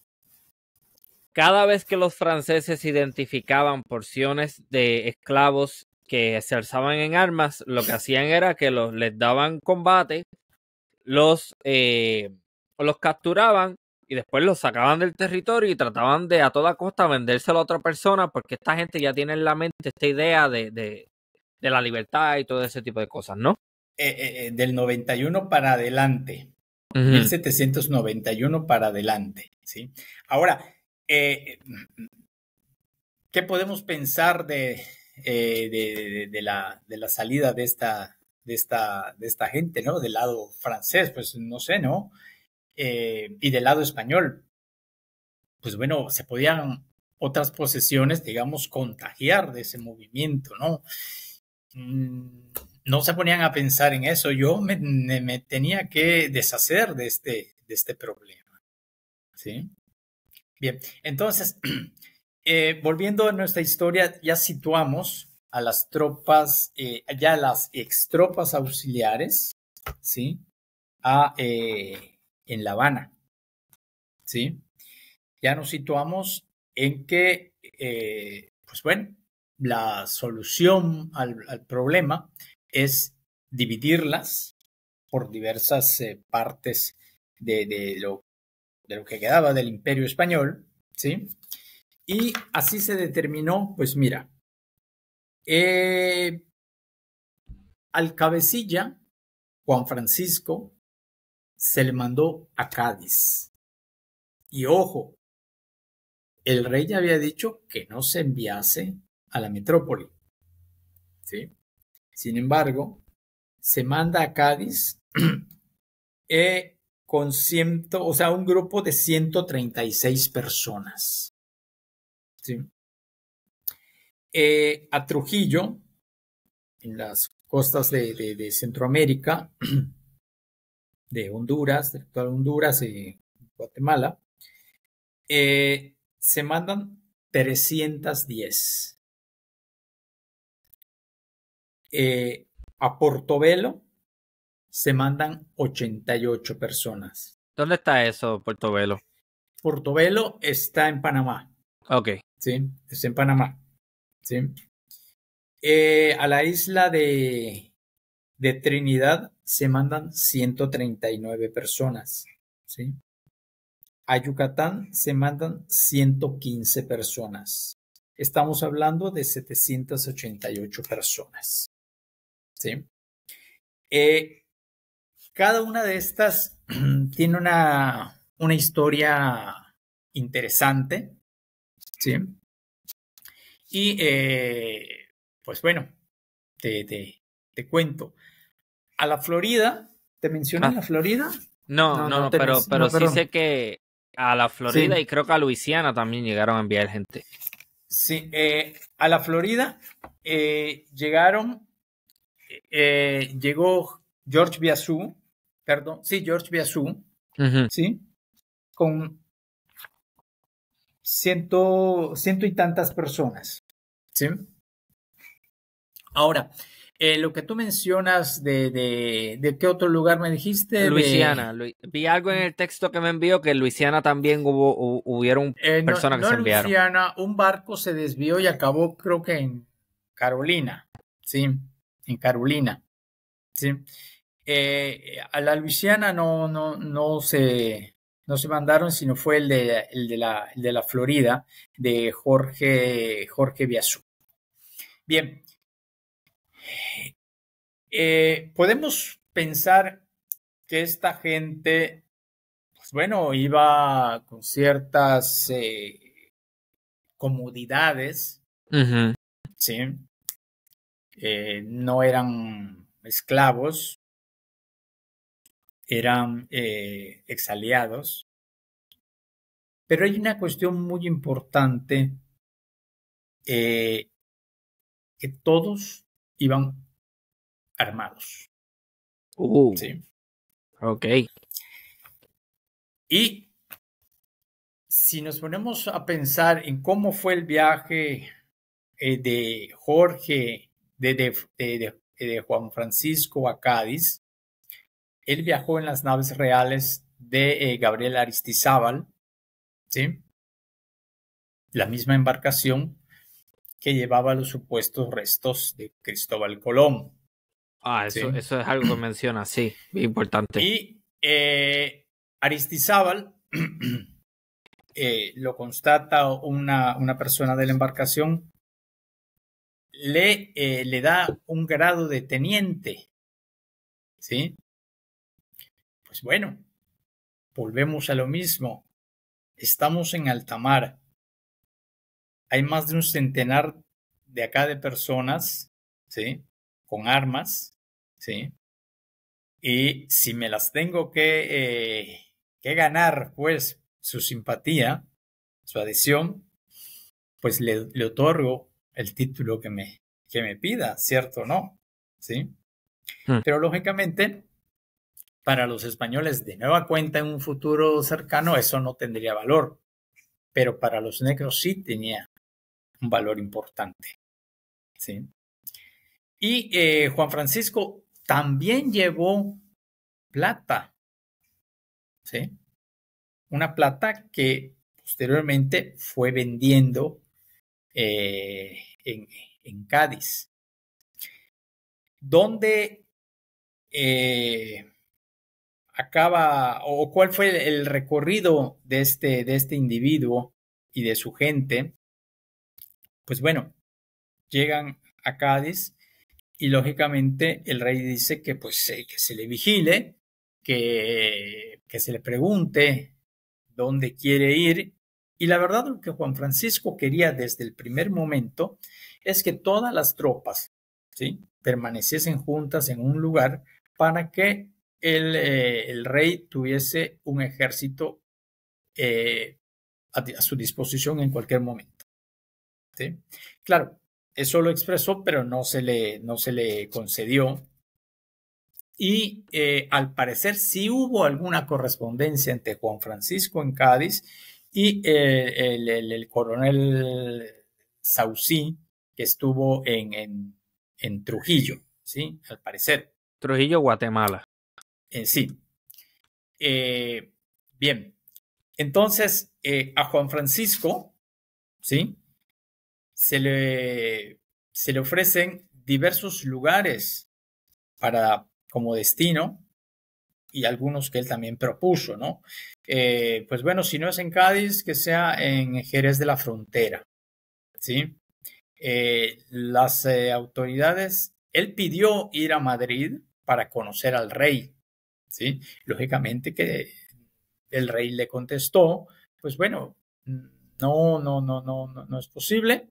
cada vez que los franceses identificaban porciones de esclavos que se alzaban en armas, lo que hacían era que les daban combate, los capturaban y después los sacaban del territorio y trataban de a toda costa vendérselo a otra persona, porque esta gente ya tiene en la mente esta idea de la libertad y todo ese tipo de cosas, ¿no? Del 91 para adelante, 1791 para adelante, ¿sí? Ahora, ¿qué podemos pensar de la salida de esta gente, ¿no? Del lado francés, pues no sé, ¿no? Y del lado español, pues bueno, se podían otras posesiones, digamos, contagiar de ese movimiento, ¿no? No se ponían a pensar en eso. Yo me tenía que deshacer de este problema, ¿sí? Bien, entonces, volviendo a nuestra historia, ya situamos a las tropas, ya las extropas auxiliares, ¿sí? En La Habana, ¿sí? Ya nos situamos en que, pues bueno, la solución al problema es dividirlas por diversas partes de lo que quedaba del Imperio Español, ¿sí? Y así se determinó, pues mira, al cabecilla, Juan Francisco, se le mandó a Cádiz. Y ojo, el rey ya había dicho que no se enviase a la metrópoli, ¿sí? Sin embargo, se manda a Cádiz con un grupo de 136 personas, ¿sí? A Trujillo, en las costas de Centroamérica, de Honduras, de actual Honduras y Guatemala, se mandan 310. A Portobelo se mandan 88 personas. ¿Dónde está eso, Portobelo? Portobelo está en Panamá. Ok. ¿Sí? Está en Panamá. ¿Sí? A la isla de Trinidad se mandan 139 personas. ¿Sí? A Yucatán se mandan 115 personas. Estamos hablando de 788 personas. ¿Sí? Cada una de estas tiene una historia interesante, ¿sí? Y pues bueno, te cuento. A la Florida, ¿te mencioné la Florida? No, pero sí sé que a la Florida sí. Y creo que a Luisiana también llegaron a enviar gente. Sí, a la Florida llegó George Biazú, George Biazú, ¿sí? Con ciento y tantas personas, ¿sí? Ahora, lo que tú mencionas de qué otro lugar me dijiste. Luisiana. Vi algo en el texto que me envió que en Luisiana también hubieron personas que se enviaron. Luisiana, un barco se desvió y acabó, creo que en Carolina, ¿sí? En Carolina, ¿sí? A la Luisiana no se mandaron, sino fue el de la Florida, de Jorge Biazú. Bien. Podemos pensar que esta gente, pues bueno, iba con ciertas comodidades, ¿sí? No eran esclavos, eran exaliados. Pero hay una cuestión muy importante, que todos iban armados. ¿Sí? Ok. Y si nos ponemos a pensar en cómo fue el viaje de Jorge, de Juan Francisco a Cádiz, él viajó en las naves reales de Gabriel Aristizábal, ¿sí? La misma embarcación que llevaba los supuestos restos de Cristóbal Colón. Eso es algo que menciona, sí, muy importante. Y Aristizábal lo constata una persona de la embarcación, le da un grado de teniente, ¿sí? Pues bueno, volvemos a lo mismo. Estamos en alta mar. Hay más de un centenar de acá de personas, ¿sí? Con armas, ¿sí? Y si me las tengo que ganar, pues, su simpatía, su adhesión, pues le otorgo el título que me pida, ¿cierto o no? ¿Sí? Pero lógicamente, para los españoles de nueva cuenta en un futuro cercano, eso no tendría valor. Pero para los negros sí tenía un valor importante. ¿Sí? Y Juan Francisco también llevó plata, ¿sí? Una plata que posteriormente fue vendiendo en Cádiz, donde acaba, o cuál fue el recorrido de este individuo y de su gente. Pues bueno, llegan a Cádiz y lógicamente el rey dice que pues que se le vigile, que se le pregunte dónde quiere ir. Y la verdad lo que Juan Francisco quería desde el primer momento es que todas las tropas, ¿sí?, permaneciesen juntas en un lugar para que el rey tuviese un ejército a su disposición en cualquier momento, ¿sí? Claro, eso lo expresó, pero no se le concedió. Y al parecer sí hubo alguna correspondencia entre Juan Francisco en Cádiz y el coronel Saucí, que estuvo en Trujillo, ¿sí? Al parecer. Trujillo, Guatemala. Sí. Bien. Entonces, a Juan Francisco, ¿sí?, se le ofrecen diversos lugares como destino, y algunos que él también propuso, ¿no? Pues bueno, si no es en Cádiz, que sea en Jerez de la Frontera, ¿sí? Las autoridades, él pidió ir a Madrid para conocer al rey, ¿sí? Lógicamente que el rey le contestó, pues bueno, no es posible.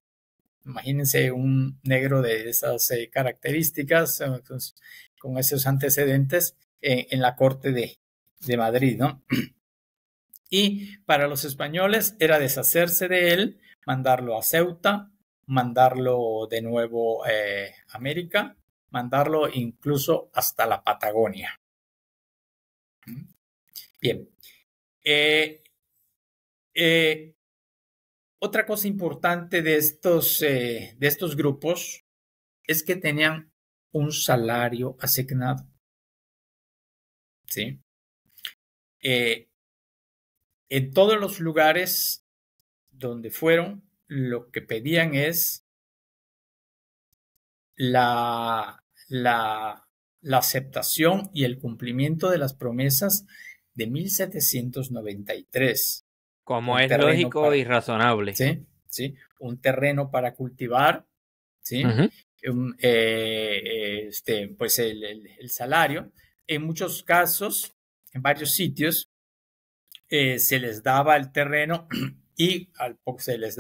Imagínense un negro de esas características, entonces, con esos antecedentes en la corte de Madrid, ¿no? Y para los españoles era deshacerse de él, mandarlo a Ceuta, mandarlo de nuevo a América, mandarlo incluso hasta la Patagonia. Bien. Otra cosa importante de estos grupos es que tenían un salario asignado, ¿sí? En todos los lugares donde fueron, lo que pedían es la aceptación y el cumplimiento de las promesas de 1793. Como es lógico y razonable. Sí, sí, un terreno para cultivar, ¿sí? Pues el salario. En muchos casos, en varios sitios, se les daba el terreno y se les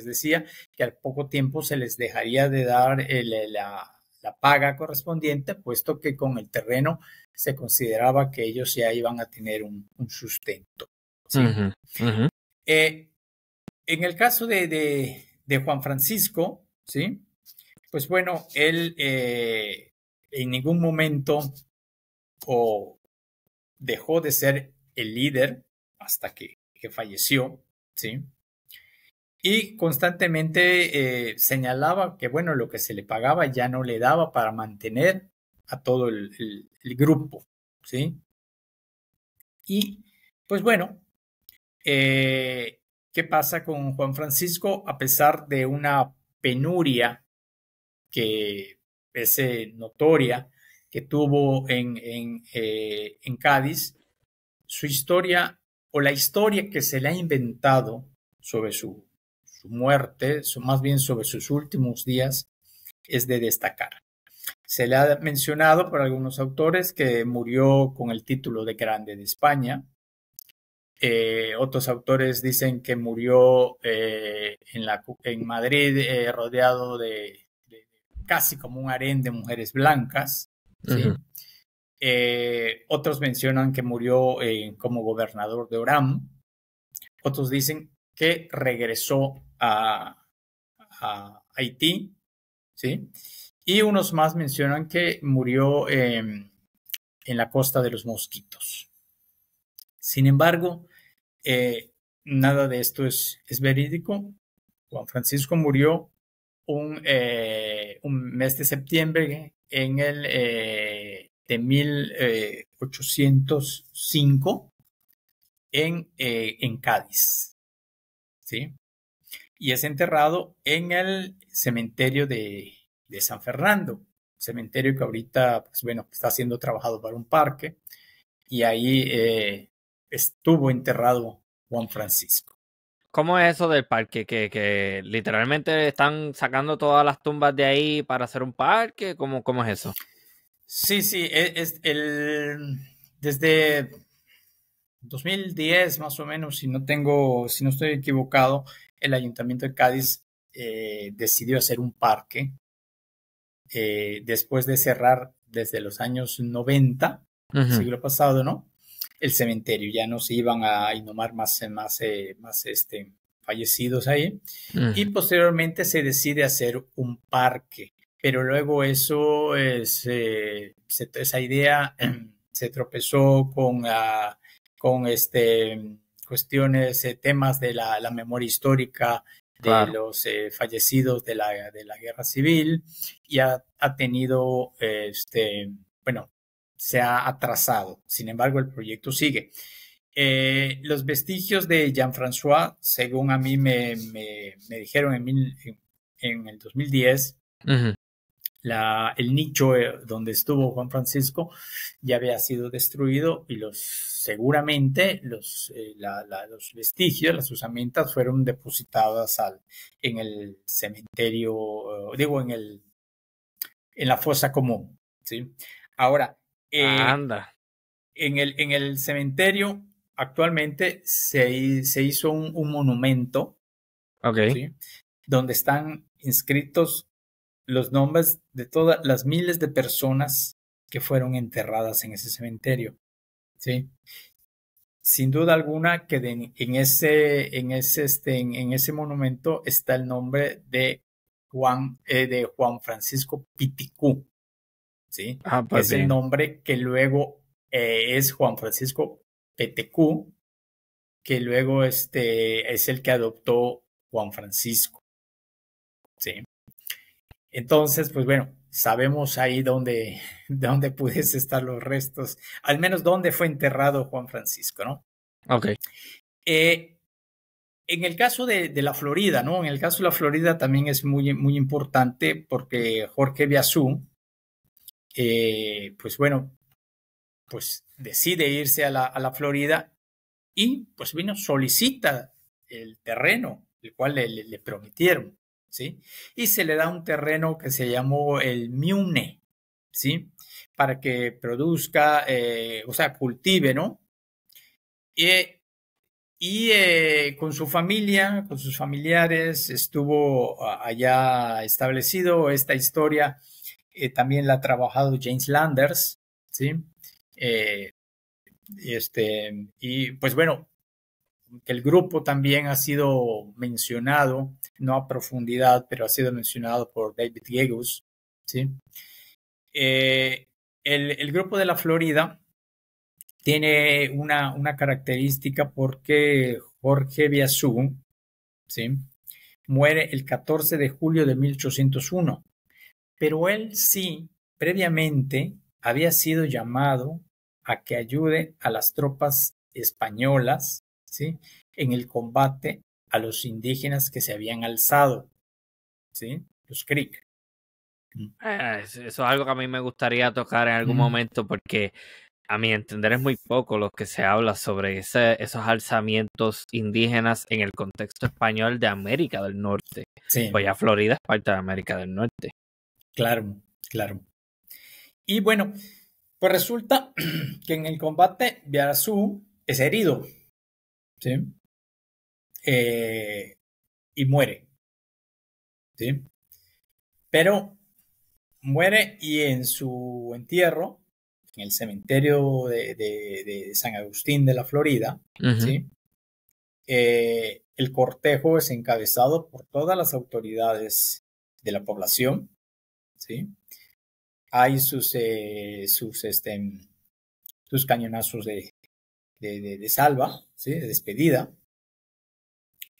decía que al poco tiempo se les dejaría de dar la paga correspondiente, puesto que con el terreno se consideraba que ellos ya iban a tener un sustento, ¿sí? En el caso de Juan Francisco, ¿sí?, pues bueno, él en ningún momento dejó de ser el líder hasta que falleció, ¿sí? Y constantemente señalaba que, bueno, lo que se le pagaba ya no le daba para mantener a todo el grupo, ¿sí? Y, pues bueno, ¿qué pasa con Juan Francisco? A pesar de una penuria que es notoria que tuvo en Cádiz, su historia o la historia que se le ha inventado sobre su muerte, más bien sobre sus últimos días, es de destacar. Se le ha mencionado por algunos autores que murió con el título de Grande de España. Otros autores dicen que murió en Madrid rodeado de casi como un harén de mujeres blancas, ¿sí? Otros mencionan que murió como gobernador de Orán. Otros dicen que regresó a Haití, ¿sí? Y unos más mencionan que murió en la Costa de los Mosquitos. Sin embargo, nada de esto es verídico. Juan Francisco murió un mes de septiembre de 1805 en Cádiz, ¿sí? Y es enterrado en el cementerio de San Fernando, cementerio que ahorita, pues bueno, está siendo trabajado para un parque, y ahí estuvo enterrado Juan Francisco. ¿Cómo es eso del parque? Que literalmente están sacando todas las tumbas de ahí para hacer un parque. ¿Cómo es eso? Sí, sí, desde 2010 más o menos, si no estoy equivocado, el Ayuntamiento de Cádiz decidió hacer un parque después de cerrar desde los años 90, siglo pasado, ¿no? El cementerio, ya no se iban a inhumar más fallecidos ahí. Y posteriormente se decide hacer un parque, pero luego esa idea se tropezó con cuestiones, temas de la memoria histórica de Claro. los fallecidos de la guerra civil, y ha tenido, bueno, se ha atrasado. Sin embargo, el proyecto sigue. Los vestigios de Jean-François, según a mí me dijeron en el 2010, el nicho donde estuvo Juan Francisco ya había sido destruido, y seguramente los vestigios, las usamentas, fueron depositadas en el cementerio, en la fosa común, ¿sí? Ahora, Anda. en el cementerio actualmente se hizo un monumento, Ok. ¿sí? Donde están inscritos los nombres de todas las miles de personas que fueron enterradas en ese cementerio, ¿sí? Sin duda alguna que en ese monumento está el nombre de Juan Francisco Piticú, ¿sí? Que Pues es el bien. nombre que luego es Juan Francisco Petecú, que luego es el que adoptó Juan Francisco, ¿sí? Entonces, pues bueno, sabemos ahí dónde pudiese estar los restos, al menos dónde fue enterrado Juan Francisco, ¿no? Ok. En el caso de la Florida, ¿no? En el caso de la Florida también es muy, muy importante, porque Jorge Biazú, pues bueno, pues decide irse a la Florida, y pues solicita el terreno, el cual le prometieron, ¿sí? Y se le da un terreno que se llamó el Miune, ¿sí? Para que produzca, o sea, cultive, ¿no? Con su familia, con sus familiares, estuvo allá establecido. Esta historia también la ha trabajado James Landers, ¿sí? Eh, y pues bueno, el grupo también ha sido mencionado, no a profundidad, pero ha sido mencionado por David Gegus, ¿sí? El grupo de la Florida tiene una característica, porque Jorge Biazú, ¿sí?, muere el 14 de julio de 1801, pero él sí, previamente, había sido llamado a que ayude a las tropas españolas, ¿sí?, en el combate a los indígenas que se habían alzado, ¿sí?, los Creek. Eso es algo que a mí me gustaría tocar en algún momento, porque a mi entender es muy poco lo que se habla sobre esos alzamientos indígenas en el contexto español de América del Norte. Sí, Pues ya Florida es parte de América del Norte. claro, claro. Y bueno, pues resulta que en el combate Biazú es herido, ¿sí? Y muere, ¿sí? Pero muere, y en su entierro, en el cementerio de San Agustín de la Florida, ¿sí? El cortejo es encabezado por todas las autoridades de la población, ¿sí? Hay sus cañonazos de salva, ¿sí?, de despedida.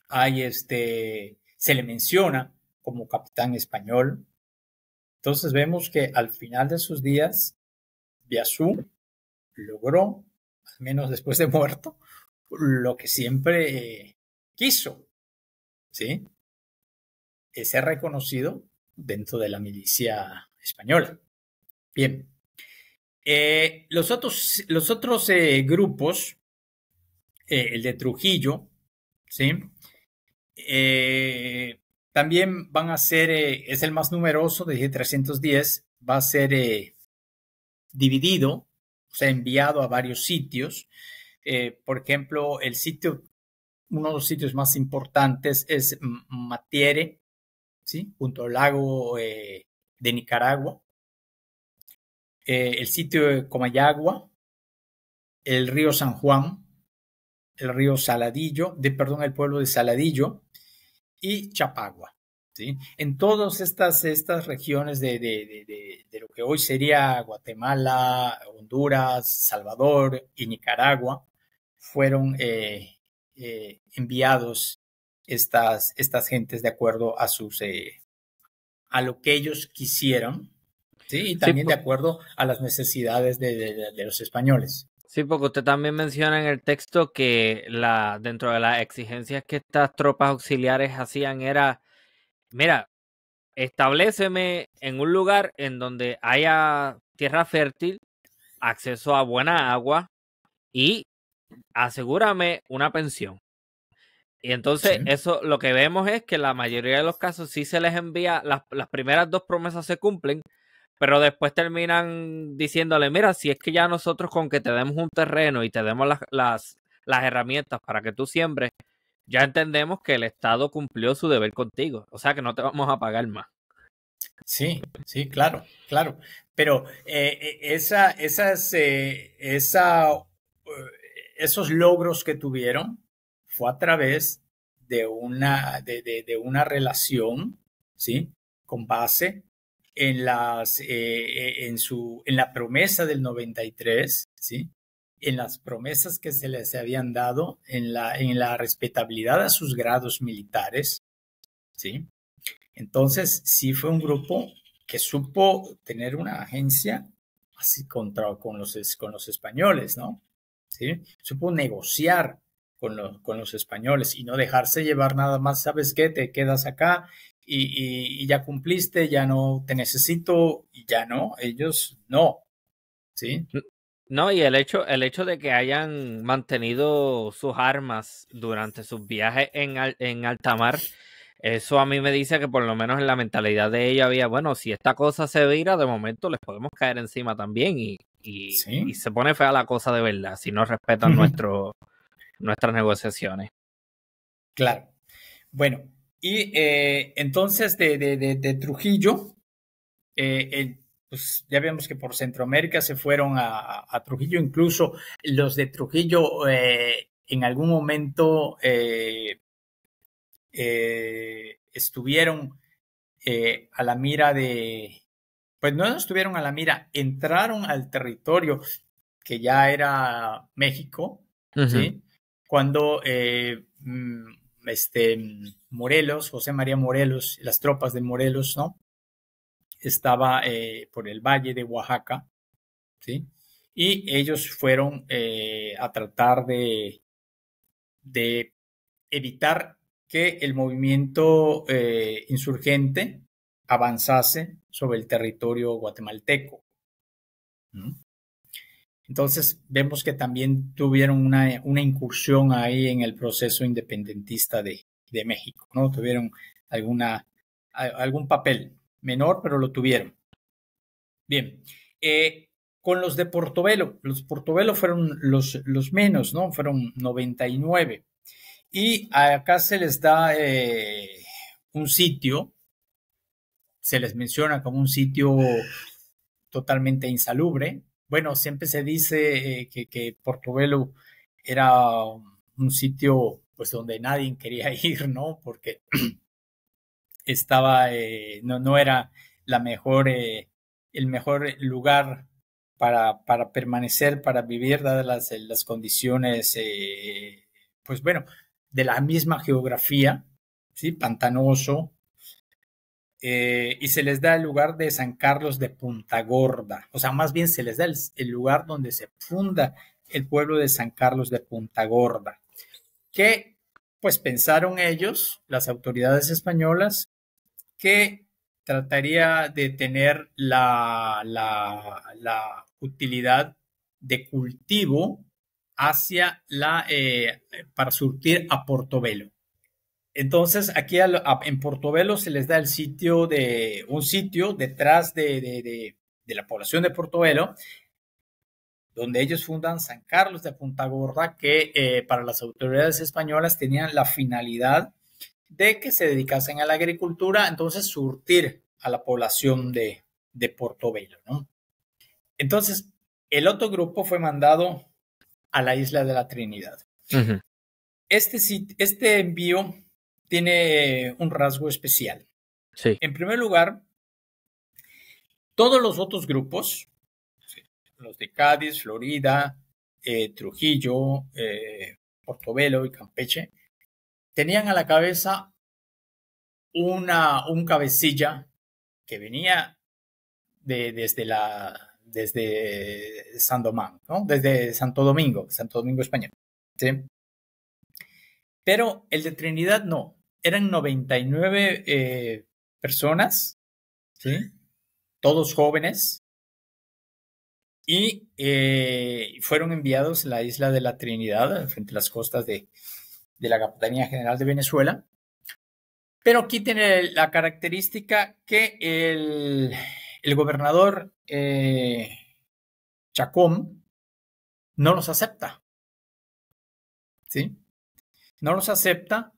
Hay se le menciona como capitán español. Entonces vemos que al final de sus días, Biazú logró, al menos después de muerto, lo que siempre quiso, ¿sí? Es ser reconocido dentro de la milicia española. Bien. Los otros grupos, el de Trujillo, ¿sí? También van a ser, es el más numeroso, de 310, va a ser dividido, o sea, enviado a varios sitios. Por ejemplo, uno de los sitios más importantes es Matiere, ¿sí? Junto al lago de Nicaragua. El sitio de Comayagua, el río San Juan, el río Saladillo, perdón, el pueblo de Saladillo y Chapagua. ¿Sí? En todas estas regiones de lo que hoy sería Guatemala, Honduras, Salvador y Nicaragua, fueron enviados estas gentes de acuerdo a lo que ellos quisieran, ¿sí? Y Sí, también de acuerdo a las necesidades de los españoles. sí, porque usted también menciona en el texto que dentro de las exigencias que estas tropas auxiliares hacían era, mira, establéceme en un lugar en donde haya tierra fértil, acceso a buena agua y asegúrame una pensión. Y entonces Sí. eso lo que vemos es que la mayoría de los casos sí se les envía, las primeras dos promesas se cumplen, pero después terminan diciéndole, mira, si es que ya nosotros con que te demos un terreno y te demos las herramientas para que tú siembres, ya entendemos que el Estado cumplió su deber contigo, o sea que no te vamos a pagar más. Sí, sí, claro, claro. Pero esos logros que tuvieron fue a través de una relación, ¿sí? Con base en la promesa del 93, ¿sí? En las promesas que se les habían dado, en la respetabilidad a sus grados militares, ¿sí? Entonces, sí fue un grupo que supo tener una agencia así con los españoles, ¿no? ¿Sí? Supo negociar con los españoles y no dejarse llevar nada más, ¿sabes qué? Te quedas acá y ya cumpliste, ya no te necesito y ya no, ellos no, ¿sí? No, y el hecho de que hayan mantenido sus armas durante sus viajes en alta mar, eso a mí me dice que por lo menos en la mentalidad de ella había, bueno, si esta cosa se vira, de momento les podemos caer encima también y Sí, se pone fea la cosa de verdad si no respetan nuestras negociaciones. claro. Bueno, y entonces de Trujillo, pues ya vemos que por Centroamérica se fueron a Trujillo, incluso los de Trujillo en algún momento estuvieron a la mira pues no estuvieron a la mira, entraron al territorio que ya era México, Ujú. ¿sí? Cuando Morelos, José María Morelos, las tropas de Morelos, ¿no? Estaba por el valle de Oaxaca, ¿sí? Y ellos fueron a tratar de evitar que el movimiento insurgente avanzase sobre el territorio guatemalteco. ¿No? Entonces vemos que también tuvieron una incursión ahí en el proceso independentista de México, ¿no? Tuvieron algún papel menor, pero lo tuvieron. Bien, con los de Portobelo, los Portobelo fueron los menos, ¿no? Fueron 99. Y acá se les da un sitio, se les menciona como un sitio totalmente insalubre. Bueno, siempre se dice que Portobelo era un sitio pues donde nadie quería ir, ¿no? Porque no era la mejor, el mejor lugar para permanecer, para vivir, dadas las condiciones, pues bueno, de la misma geografía, ¿sí? Pantanoso, y se les da el lugar de San Carlos de Punta Gorda, o sea, más bien se les da el lugar donde se funda el pueblo de San Carlos de Punta Gorda, que pues pensaron ellos, las autoridades españolas, que trataría de tener la utilidad de cultivo hacia para surtir a Portobelo. Entonces, aquí en Portobelo se les da un sitio detrás de la población de Portobelo, donde ellos fundan San Carlos de Punta Gorda, que para las autoridades españolas tenían la finalidad de que se dedicasen a la agricultura, entonces surtir a la población de Portobelo, ¿no? Entonces, el otro grupo fue mandado a la isla de la Trinidad. Ujú. Este envío tiene un rasgo especial. Sí. En primer lugar, todos los otros grupos, los de Cádiz, Florida, Trujillo, Portobelo y Campeche, tenían a la cabeza un cabecilla que venía desde San Domingo, ¿no? Desde Santo Domingo Español, ¿sí? Pero el de Trinidad no, eran 99 personas, ¿sí? Todos jóvenes, y fueron enviados a la isla de la Trinidad, frente a las costas de la Capitanía General de Venezuela. Pero aquí tiene la característica que el gobernador Chacón no los acepta, ¿sí? No los acepta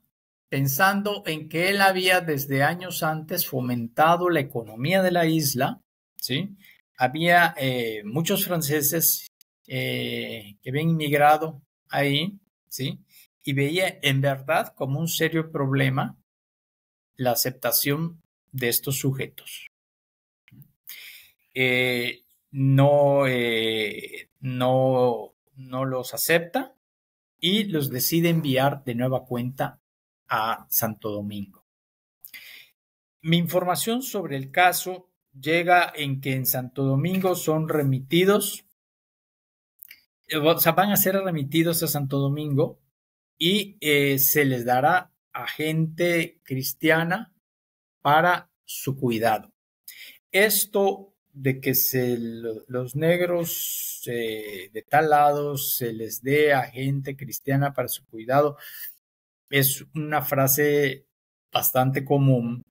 pensando en que él había desde años antes fomentado la economía de la isla, ¿sí? Había muchos franceses que habían inmigrado ahí, ¿sí? Y veía en verdad como un serio problema la aceptación de estos sujetos. No los acepta y los decide enviar de nueva cuenta a Santo Domingo. Mi información sobre el caso llega en que en Santo Domingo son remitidos, o sea, van a ser remitidos a Santo Domingo y se les dará a gente cristiana para su cuidado. Esto de que los negros de tal lado se les dé a gente cristiana para su cuidado es una frase bastante común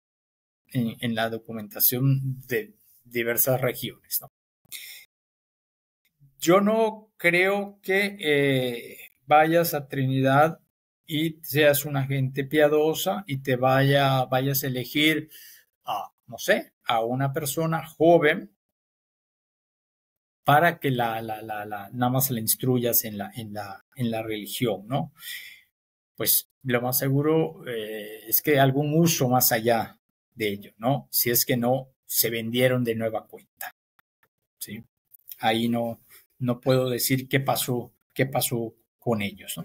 en la documentación de diversas regiones, ¿no? Yo no creo que vayas a Trinidad y seas una gente piadosa y te vayas a elegir no sé, a una persona joven para que nada más la instruyas en la religión, ¿no? Pues lo más seguro es que algún uso más allá de ello, ¿no? Si es que no se vendieron de nueva cuenta, ¿sí? Ahí no puedo decir qué pasó con ellos, ¿no?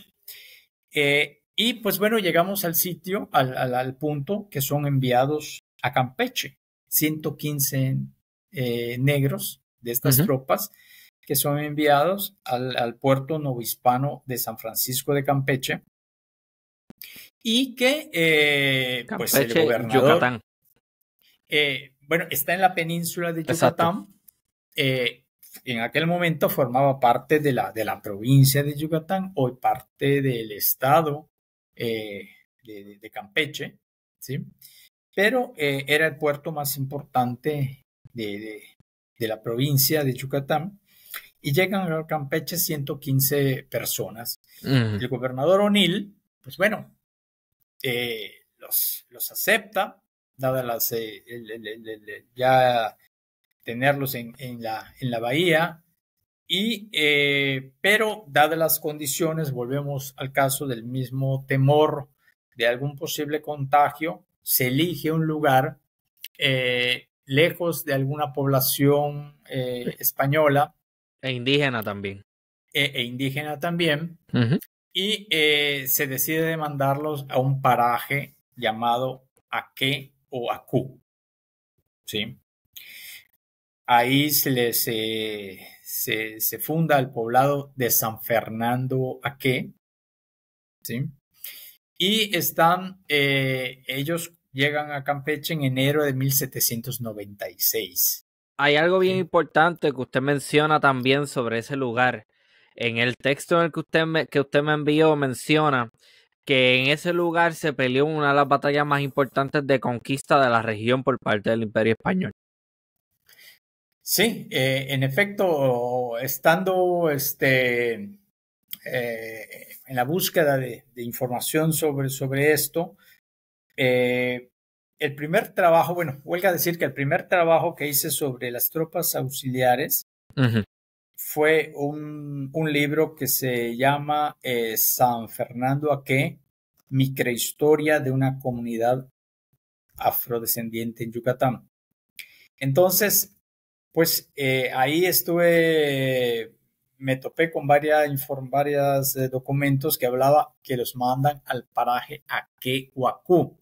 Y pues bueno, llegamos al sitio, al punto que son enviados a Campeche, 115 negros de estas tropas que son enviados al puerto novohispano de San Francisco de Campeche y que pues el Campeche, gobernador, Yucatán. bueno, está en la península de Yucatán. En aquel momento formaba parte de la provincia de Yucatán, hoy parte del estado de Campeche, ¿sí? Pero era el puerto más importante de la provincia de Yucatán y llegan a Campeche 115 personas. El gobernador O'Neill, pues bueno, los acepta, dadas ya tenerlos en la bahía, pero dadas las condiciones, volvemos al caso del mismo temor de algún posible contagio, se elige un lugar lejos de alguna población española. E indígena también. E indígena también. Y se decide mandarlos a un paraje llamado Aque o Acú. ¿sí? Ahí se funda el poblado de San Fernando Aque, ¿sí? Y ellos llegan a Campeche en enero de 1796. Hay algo bien ¿Sí? importante que usted menciona también sobre ese lugar. En el texto en el que usted me envió menciona que en ese lugar se peleó una de las batallas más importantes de conquista de la región por parte del Imperio Español. Sí, en efecto, estando en la búsqueda de información sobre esto, el primer trabajo, bueno, huelga decir que el primer trabajo que hice sobre las tropas auxiliares fue un libro que se llama San Fernando Aque, microhistoria de una comunidad afrodescendiente en Yucatán. Entonces, pues ahí me topé con varios documentos que hablaba que los mandan al paraje Aquehuacú.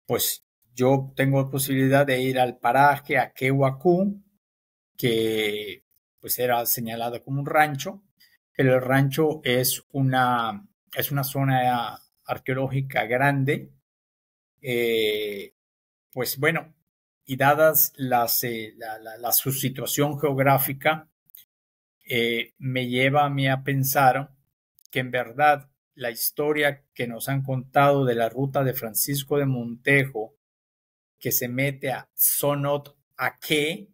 Pues yo tengo posibilidad de ir al paraje Aquehuacú, que pues era señalado como un rancho, pero el rancho es una zona arqueológica grande. Pues bueno, y dadas su situación geográfica, me lleva a mí a pensar que en verdad la historia que nos han contado de la ruta de Francisco de Montejo, que se mete a Sonotaque,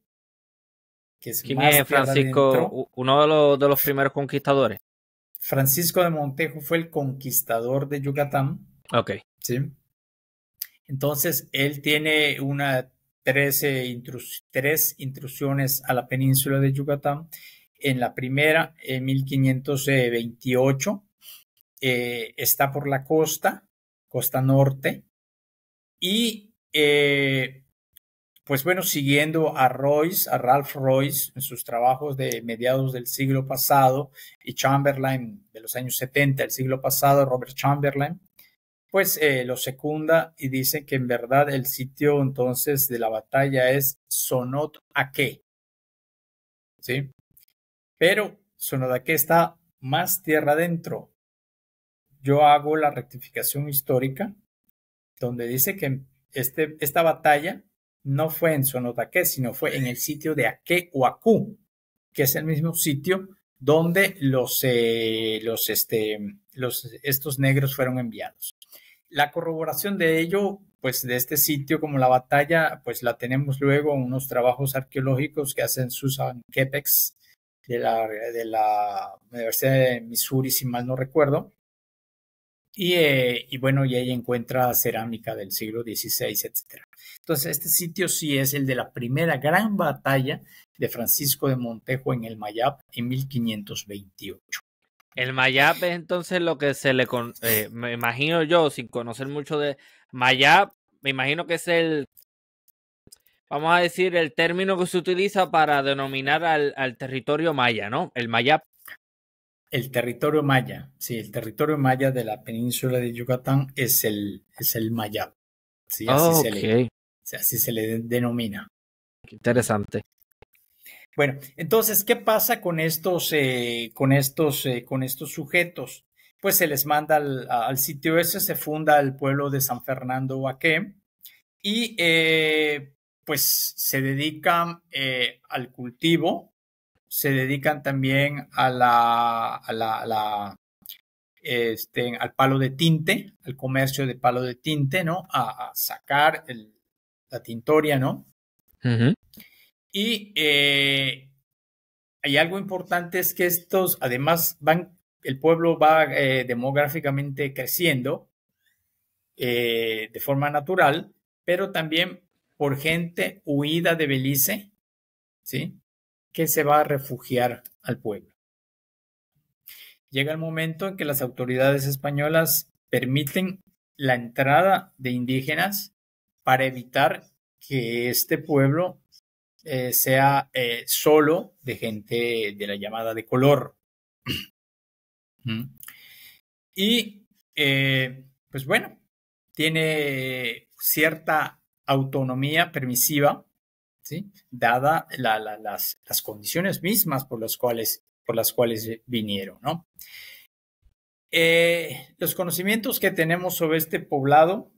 que es ¿Quién más es tierra Francisco? adentro. Uno de los primeros conquistadores. Francisco de Montejo fue el conquistador de Yucatán, Ok. ¿sí? Entonces, él tiene tres intrusiones a la península de Yucatán. En la primera, en 1528, está por la costa norte, y pues bueno, siguiendo a Ralph Royce, en sus trabajos de mediados del siglo pasado, y Chamberlain de los años 70 del siglo pasado, Robert Chamberlain, pues lo secunda y dice que en verdad el sitio entonces de la batalla es Sonotaque, ¿sí? Pero Sonotaque está más tierra adentro. Yo hago la rectificación histórica donde dice que esta batalla no fue en Sonotaque, sino fue en el sitio de Aquehuacú, que es el mismo sitio donde estos negros fueron enviados. La corroboración de ello, pues de este sitio como la batalla, pues la tenemos luego en unos trabajos arqueológicos que hacen Susan Kepex de la Universidad de Missouri, si mal no recuerdo. Y bueno, y ella encuentra cerámica del siglo XVI, etc. Entonces, este sitio sí es el de la primera gran batalla de Francisco de Montejo en el Mayab en 1528. El Mayab es entonces lo que me imagino yo, sin conocer mucho de Mayab, me imagino que es vamos a decir, el término que se utiliza para denominar al territorio maya, ¿no? El Mayab. El territorio maya, sí, el territorio maya de la península de Yucatán es el Mayab, sí, Ok, así se le denomina. qué interesante. Bueno, entonces, ¿qué pasa con estos sujetos? Pues se les manda al sitio ese, se funda el pueblo de San Fernando Aque, y pues se dedican al cultivo, se dedican también al palo de tinte, al comercio de palo de tinte, ¿no? A sacar la tintoria, ¿no? Y hay algo importante, es que además el pueblo va demográficamente creciendo de forma natural, pero también por gente huida de Belice, ¿sí? Que se va a refugiar al pueblo. Llega el momento en que las autoridades españolas permiten la entrada de indígenas para evitar que este pueblo sea solo de gente de la llamada de color. Y pues bueno, tiene cierta autonomía permisiva, ¿sí? Dada las condiciones mismas por las cuales vinieron, ¿no? Los conocimientos que tenemos sobre este poblado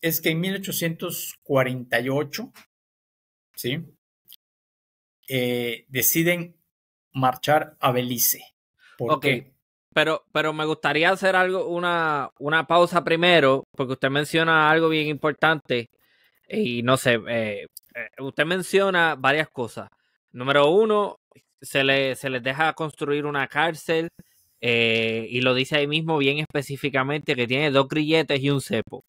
es que en 1848, ¿sí? Deciden marchar a Belice. ¿Por qué? Pero me gustaría hacer una pausa primero, porque usted menciona algo bien importante y no sé, usted menciona varias cosas. Número uno, se les deja construir una cárcel y lo dice ahí mismo bien específicamente que tiene 2 grilletes y un cepo.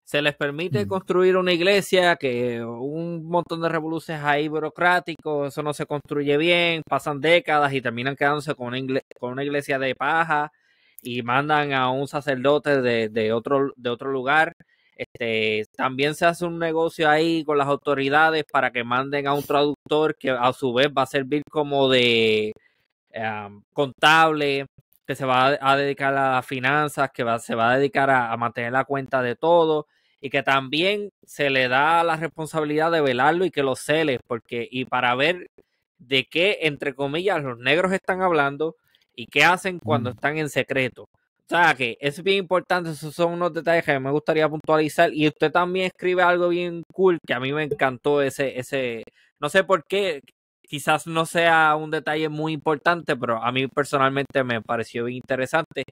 Se les permite construir una iglesia, que un montón de revoluciones ahí burocráticos, eso no se construye bien, pasan décadas y terminan quedándose con una iglesia de paja y mandan a un sacerdote de otro lugar. También se hace un negocio ahí con las autoridades para que manden a un traductor que a su vez va a servir como de contable, que se va a dedicar a las finanzas, que se va a dedicar a mantener la cuenta de todo, y que también se le da la responsabilidad de velarlo y que lo cele, y para ver de qué, entre comillas, los negros están hablando y qué hacen cuando están en secreto. O sea, que es bien importante, esos son unos detalles que me gustaría puntualizar. Y usted también escribe algo bien cool, que a mí me encantó no sé por qué, quizás no sea un detalle muy importante, pero a mí personalmente me pareció bien interesante.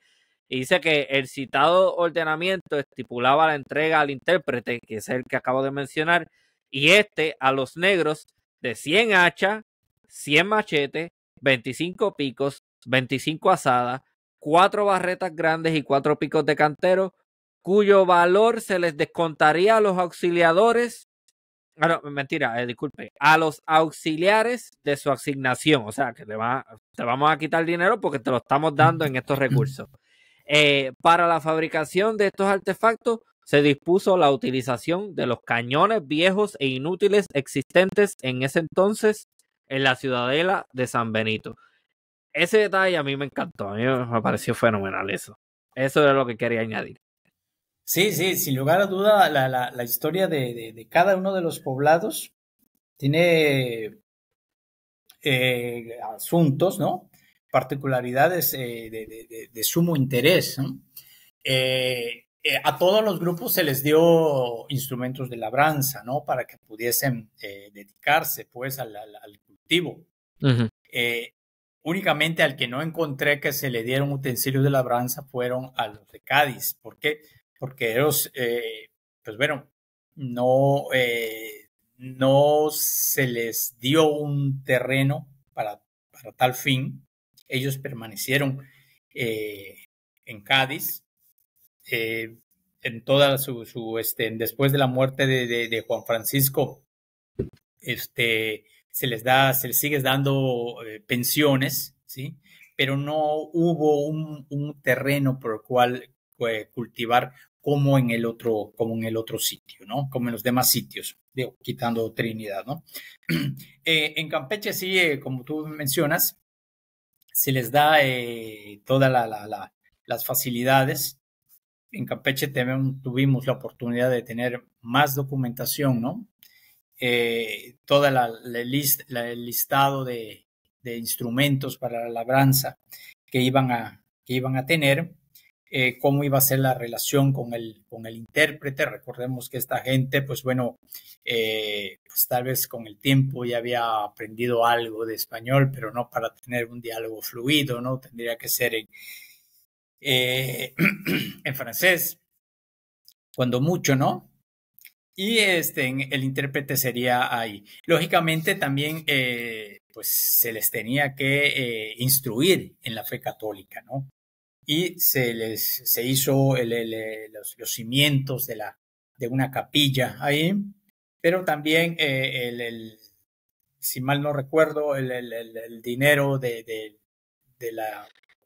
Y dice que el citado ordenamiento estipulaba la entrega al intérprete, que es el que acabo de mencionar, y a los negros de 100 hachas, 100 machetes, 25 picos, 25 asadas, 4 barretas grandes y 4 picos de cantero, cuyo valor se les descontaría a los auxiliadores. No, mentira, disculpe, a los auxiliares de su asignación. O sea, que te vamos a quitar dinero porque te lo estamos dando en estos recursos. Para la fabricación de estos artefactos se dispuso la utilización de los cañones viejos e inútiles existentes en ese entonces en la ciudadela de San Benito. Ese detalle a mí me encantó, a mí me pareció fenomenal eso. Eso es lo que quería añadir. Sí, sin lugar a duda, la historia de cada uno de los poblados tiene asuntos, ¿no? Particularidades de sumo interés, ¿no? A todos los grupos se les dio instrumentos de labranza, ¿no? Para que pudiesen dedicarse, pues, al cultivo. Únicamente al que no encontré que se le dieron utensilios de labranza fueron a los de Cádiz. ¿Por qué? Porque ellos, pues bueno, no se les dio un terreno para tal fin. Ellos permanecieron en Cádiz en toda después de la muerte de Juan Francisco, se les sigue dando pensiones, ¿sí? Pero no hubo un terreno por el cual cultivar como en el otro sitio, ¿no? Como en los demás sitios, quitando Trinidad, ¿no? En Campeche sí, como tú mencionas, se les da todas las facilidades. En Campeche tuvimos la oportunidad de tener más documentación, ¿no? Toda el listado de instrumentos para la labranza que iban a tener, cómo iba a ser la relación con el intérprete. Recordemos que esta gente, pues bueno, pues tal vez con el tiempo ya había aprendido algo de español, pero no para tener un diálogo fluido, ¿no? Tendría que ser en francés, cuando mucho, ¿no? Y el intérprete sería ahí. Lógicamente también pues se les tenía que instruir en la fe católica, ¿no? Y se hizo los cimientos de una capilla ahí, pero también si mal no recuerdo, el dinero de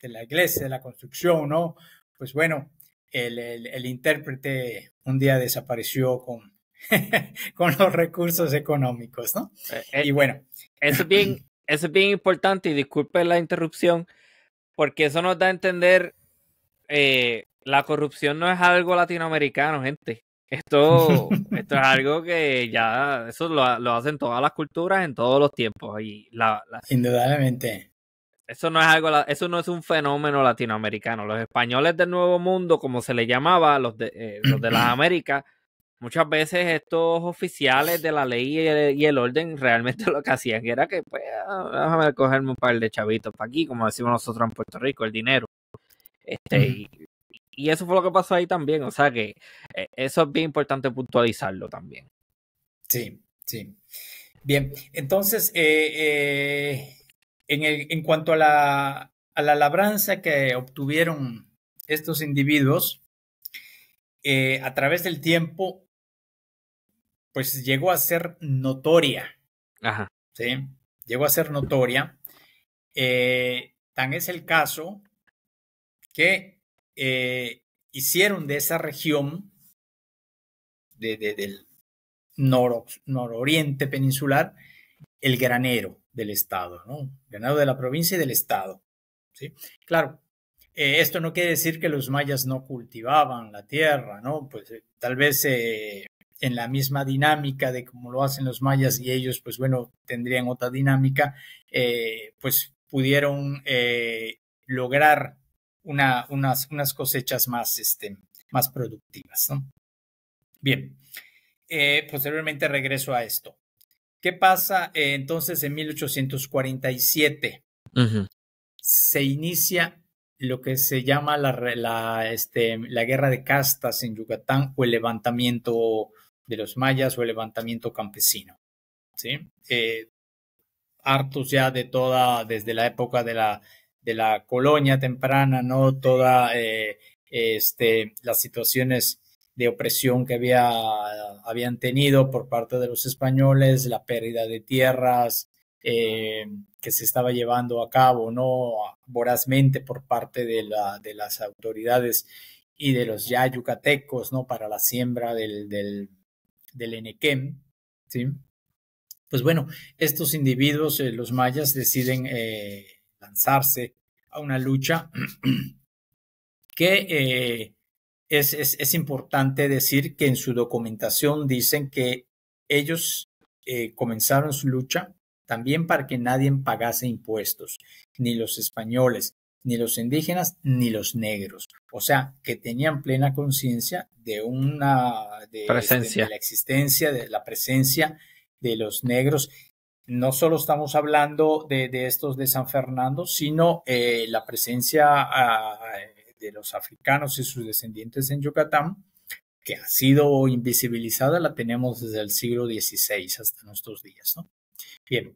la iglesia, de la construcción, ¿no? Pues bueno, el intérprete un día desapareció con los recursos económicos, ¿no? Y bueno. Eso es bien importante, y disculpe la interrupción, porque eso nos da a entender la corrupción no es algo latinoamericano, gente. Esto es algo que ya, eso lo hacen todas las culturas en todos los tiempos. Y Indudablemente. eso no es algo, eso no es un fenómeno latinoamericano. Los españoles del Nuevo Mundo, como se les llamaba, los de las Américas, muchas veces estos oficiales de la ley y el orden realmente lo que hacían era que, pues, déjame cogerme un par de chavitos para aquí, como decimos nosotros en Puerto Rico, el dinero. Y eso fue lo que pasó ahí también. O sea que eso es bien importante puntualizarlo también. Sí, sí. Bien, entonces, en cuanto a la labranza que obtuvieron estos individuos, a través del tiempo, pues llegó a ser notoria, Ajá. ¿sí? Llegó a ser notoria. Tan es el caso que hicieron de esa región del nororiente peninsular el granero del estado, ¿no? Granero de la provincia y del estado, ¿sí? Claro, esto no quiere decir que los mayas no cultivaban la tierra, ¿no? Pues tal vez en la misma dinámica de cómo lo hacen los mayas y ellos, pues bueno, tendrían otra dinámica, pues pudieron lograr unas cosechas más productivas, ¿no? Bien, posteriormente regreso a esto. ¿Qué pasa entonces en 1847? Uh-huh. Se inicia lo que se llama la guerra de castas en Yucatán o el levantamiento de los mayas o el levantamiento campesino, ¿sí? Hartos ya de toda, desde la época de la colonia temprana, ¿no? Toda las situaciones de opresión que habían tenido por parte de los españoles, la pérdida de tierras que se estaba llevando a cabo, ¿no? Vorazmente por parte de las autoridades y de los ya yucatecos, ¿no? Para la siembra del enequén, ¿sí? Pues bueno, estos individuos, los mayas, deciden lanzarse a una lucha que es importante decir que en su documentación dicen que ellos comenzaron su lucha también para que nadie pagase impuestos, ni los españoles, ni los indígenas, ni los negros. O sea, que tenían plena conciencia de Presencia. la existencia, de la presencia de los negros. No solo estamos hablando de estos de San Fernando, sino la presencia de los africanos y sus descendientes en Yucatán, que ha sido invisibilizada, la tenemos desde el siglo XVI hasta nuestros días, ¿no? Bien,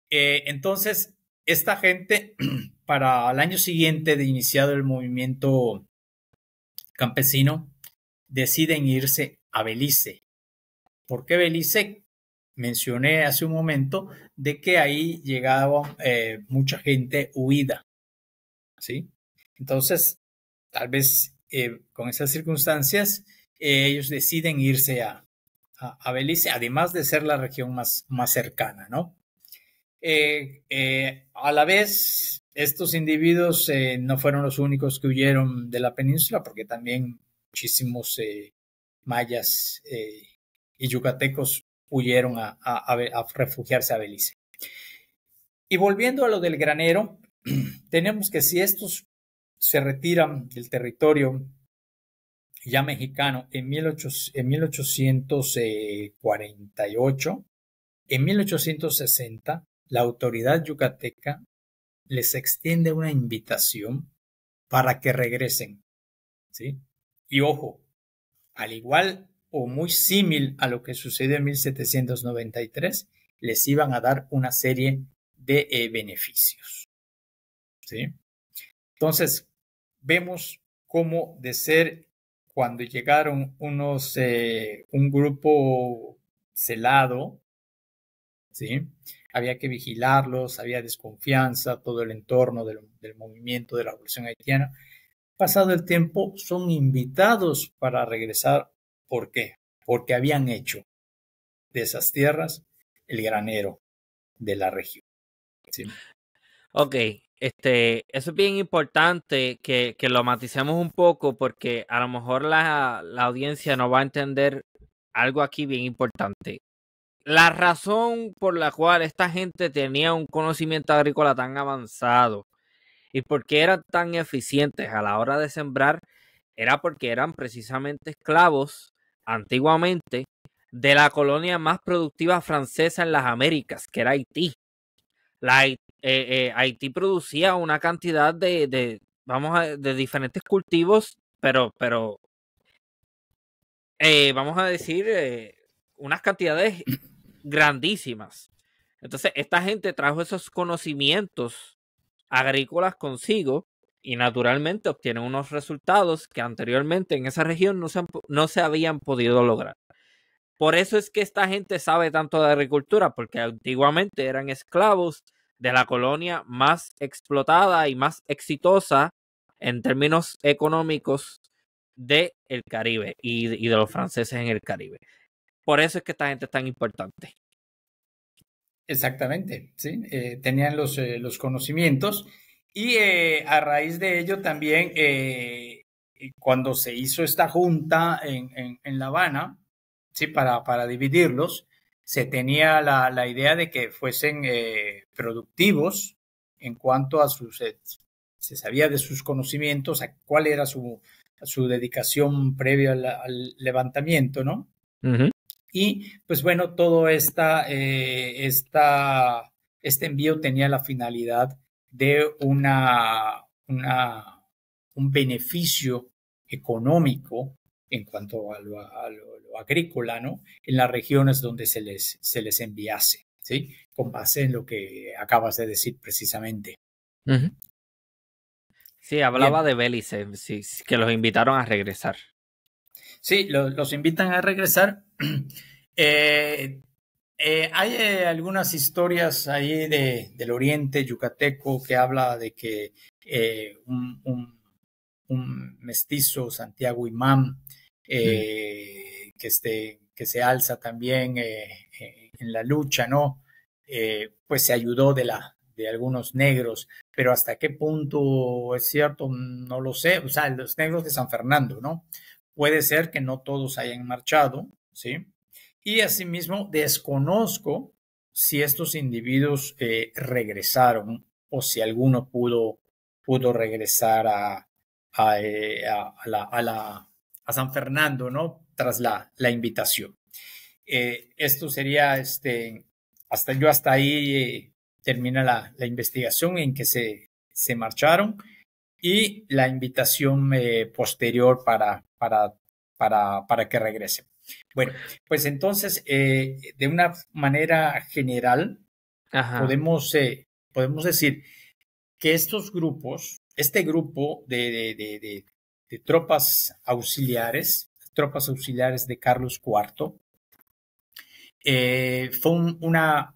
entonces, esta gente, para el año siguiente de iniciado el movimiento campesino, deciden irse a Belice. ¿Por qué Belice? Mencioné hace un momento de que ahí llegaba mucha gente huida, ¿sí? Entonces, tal vez con esas circunstancias, ellos deciden irse a Belice, además de ser la región más cercana, ¿no? A la vez, estos individuos no fueron los únicos que huyeron de la península, porque también muchísimos mayas y yucatecos huyeron a refugiarse a Belice. Y volviendo a lo del granero, tenemos que si estos se retiran del territorio ya mexicano en 1848, en 1860 la autoridad yucateca les extiende una invitación para que regresen, ¿sí? Y ojo, al igual o muy símil a lo que sucedió en 1793, les iban a dar una serie de beneficios, ¿sí? Entonces, vemos cómo de ser cuando llegaron un grupo celado, ¿sí? Había que vigilarlos, había desconfianza, todo el entorno del movimiento de la revolución haitiana. Pasado el tiempo, son invitados para regresar. ¿Por qué? Porque habían hecho de esas tierras el granero de la región, ¿sí? Ok, eso es bien importante que lo maticemos un poco porque a lo mejor la audiencia no va a entender algo aquí bien importante. La razón por la cual esta gente tenía un conocimiento agrícola tan avanzado y por qué eran tan eficientes a la hora de sembrar era porque eran precisamente esclavos antiguamente de la colonia más productiva francesa en las Américas, que era Haití. Haití producía una cantidad de diferentes cultivos, pero vamos a decir, unas cantidades grandísimas. Entonces, esta gente trajo esos conocimientos agrícolas consigo y naturalmente obtienen unos resultados que anteriormente en esa región no se habían podido lograr. Por eso es que esta gente sabe tanto de agricultura, porque antiguamente eran esclavos de la colonia más explotada y más exitosa en términos económicos del Caribe y de los franceses en el Caribe. Por eso es que esta gente es tan importante. Exactamente, sí, tenían los conocimientos y a raíz de ello también cuando se hizo esta junta en La Habana, sí, para dividirlos, se tenía la idea de que fuesen productivos en cuanto a se sabía de sus conocimientos, a cuál era su dedicación previa al levantamiento, ¿no? Uh-huh. Y pues bueno, este envío tenía la finalidad de un beneficio económico en cuanto a lo agrícola, ¿no? En las regiones donde se les enviase, ¿sí? Con base en lo que acabas de decir precisamente. Uh-huh. Sí, hablaba Bien. de Bélice, sí, que los invitaron a regresar. Sí, los invitan a regresar. Hay algunas historias ahí del oriente yucateco que habla de que un mestizo, Santiago Imán, que se alza también en la lucha, ¿no? Pues se ayudó de algunos negros, pero hasta qué punto es cierto, no lo sé. O sea, los negros de San Fernando, ¿no? Puede ser que no todos hayan marchado, ¿sí? Y asimismo, desconozco si estos individuos regresaron o si alguno pudo regresar a San Fernando, ¿no? Tras la invitación. Esto sería, hasta ahí termina la investigación en que se marcharon y la invitación posterior para que regresen. Bueno, pues entonces, de una manera general, Ajá. podemos decir que estos grupos, este grupo de tropas auxiliares de Carlos IV, fue una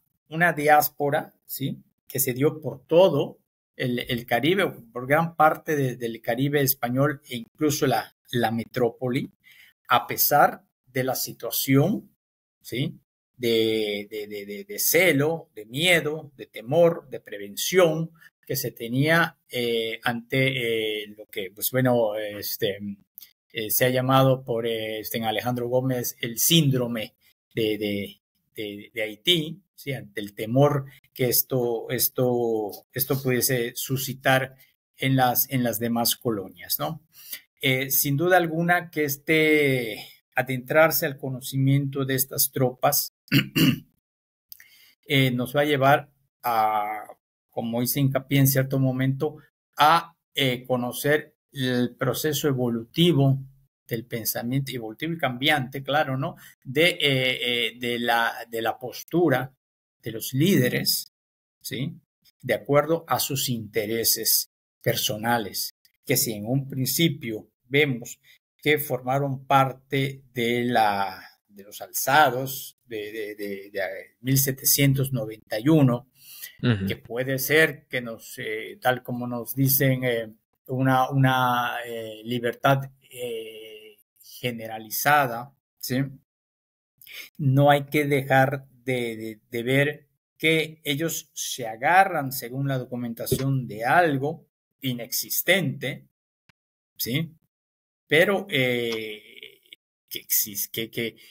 diáspora, ¿sí? Que se dio por todo el Caribe, por gran parte del Caribe español e incluso la metrópoli, a pesar de la situación, ¿sí? De celo, de miedo, de temor, de prevención que se tenía ante lo que, pues bueno, se ha llamado por Alejandro Gómez el síndrome de Haití, ¿sí? Ante el temor que esto pudiese suscitar en las demás colonias, ¿no? Sin duda alguna que adentrarse al conocimiento de estas tropas nos va a llevar a, como hice hincapié en cierto momento, a conocer el proceso evolutivo del pensamiento evolutivo y cambiante, claro, ¿no? De la postura de los líderes, ¿sí? De acuerdo a sus intereses personales, que si en un principio vemos que formaron parte de los alzados de 1791, Uh-huh. que puede ser que tal como nos dicen, una libertad generalizada, ¿sí? No hay que dejar de ver que ellos se agarran, según la documentación, de algo inexistente, ¿sí? Pero que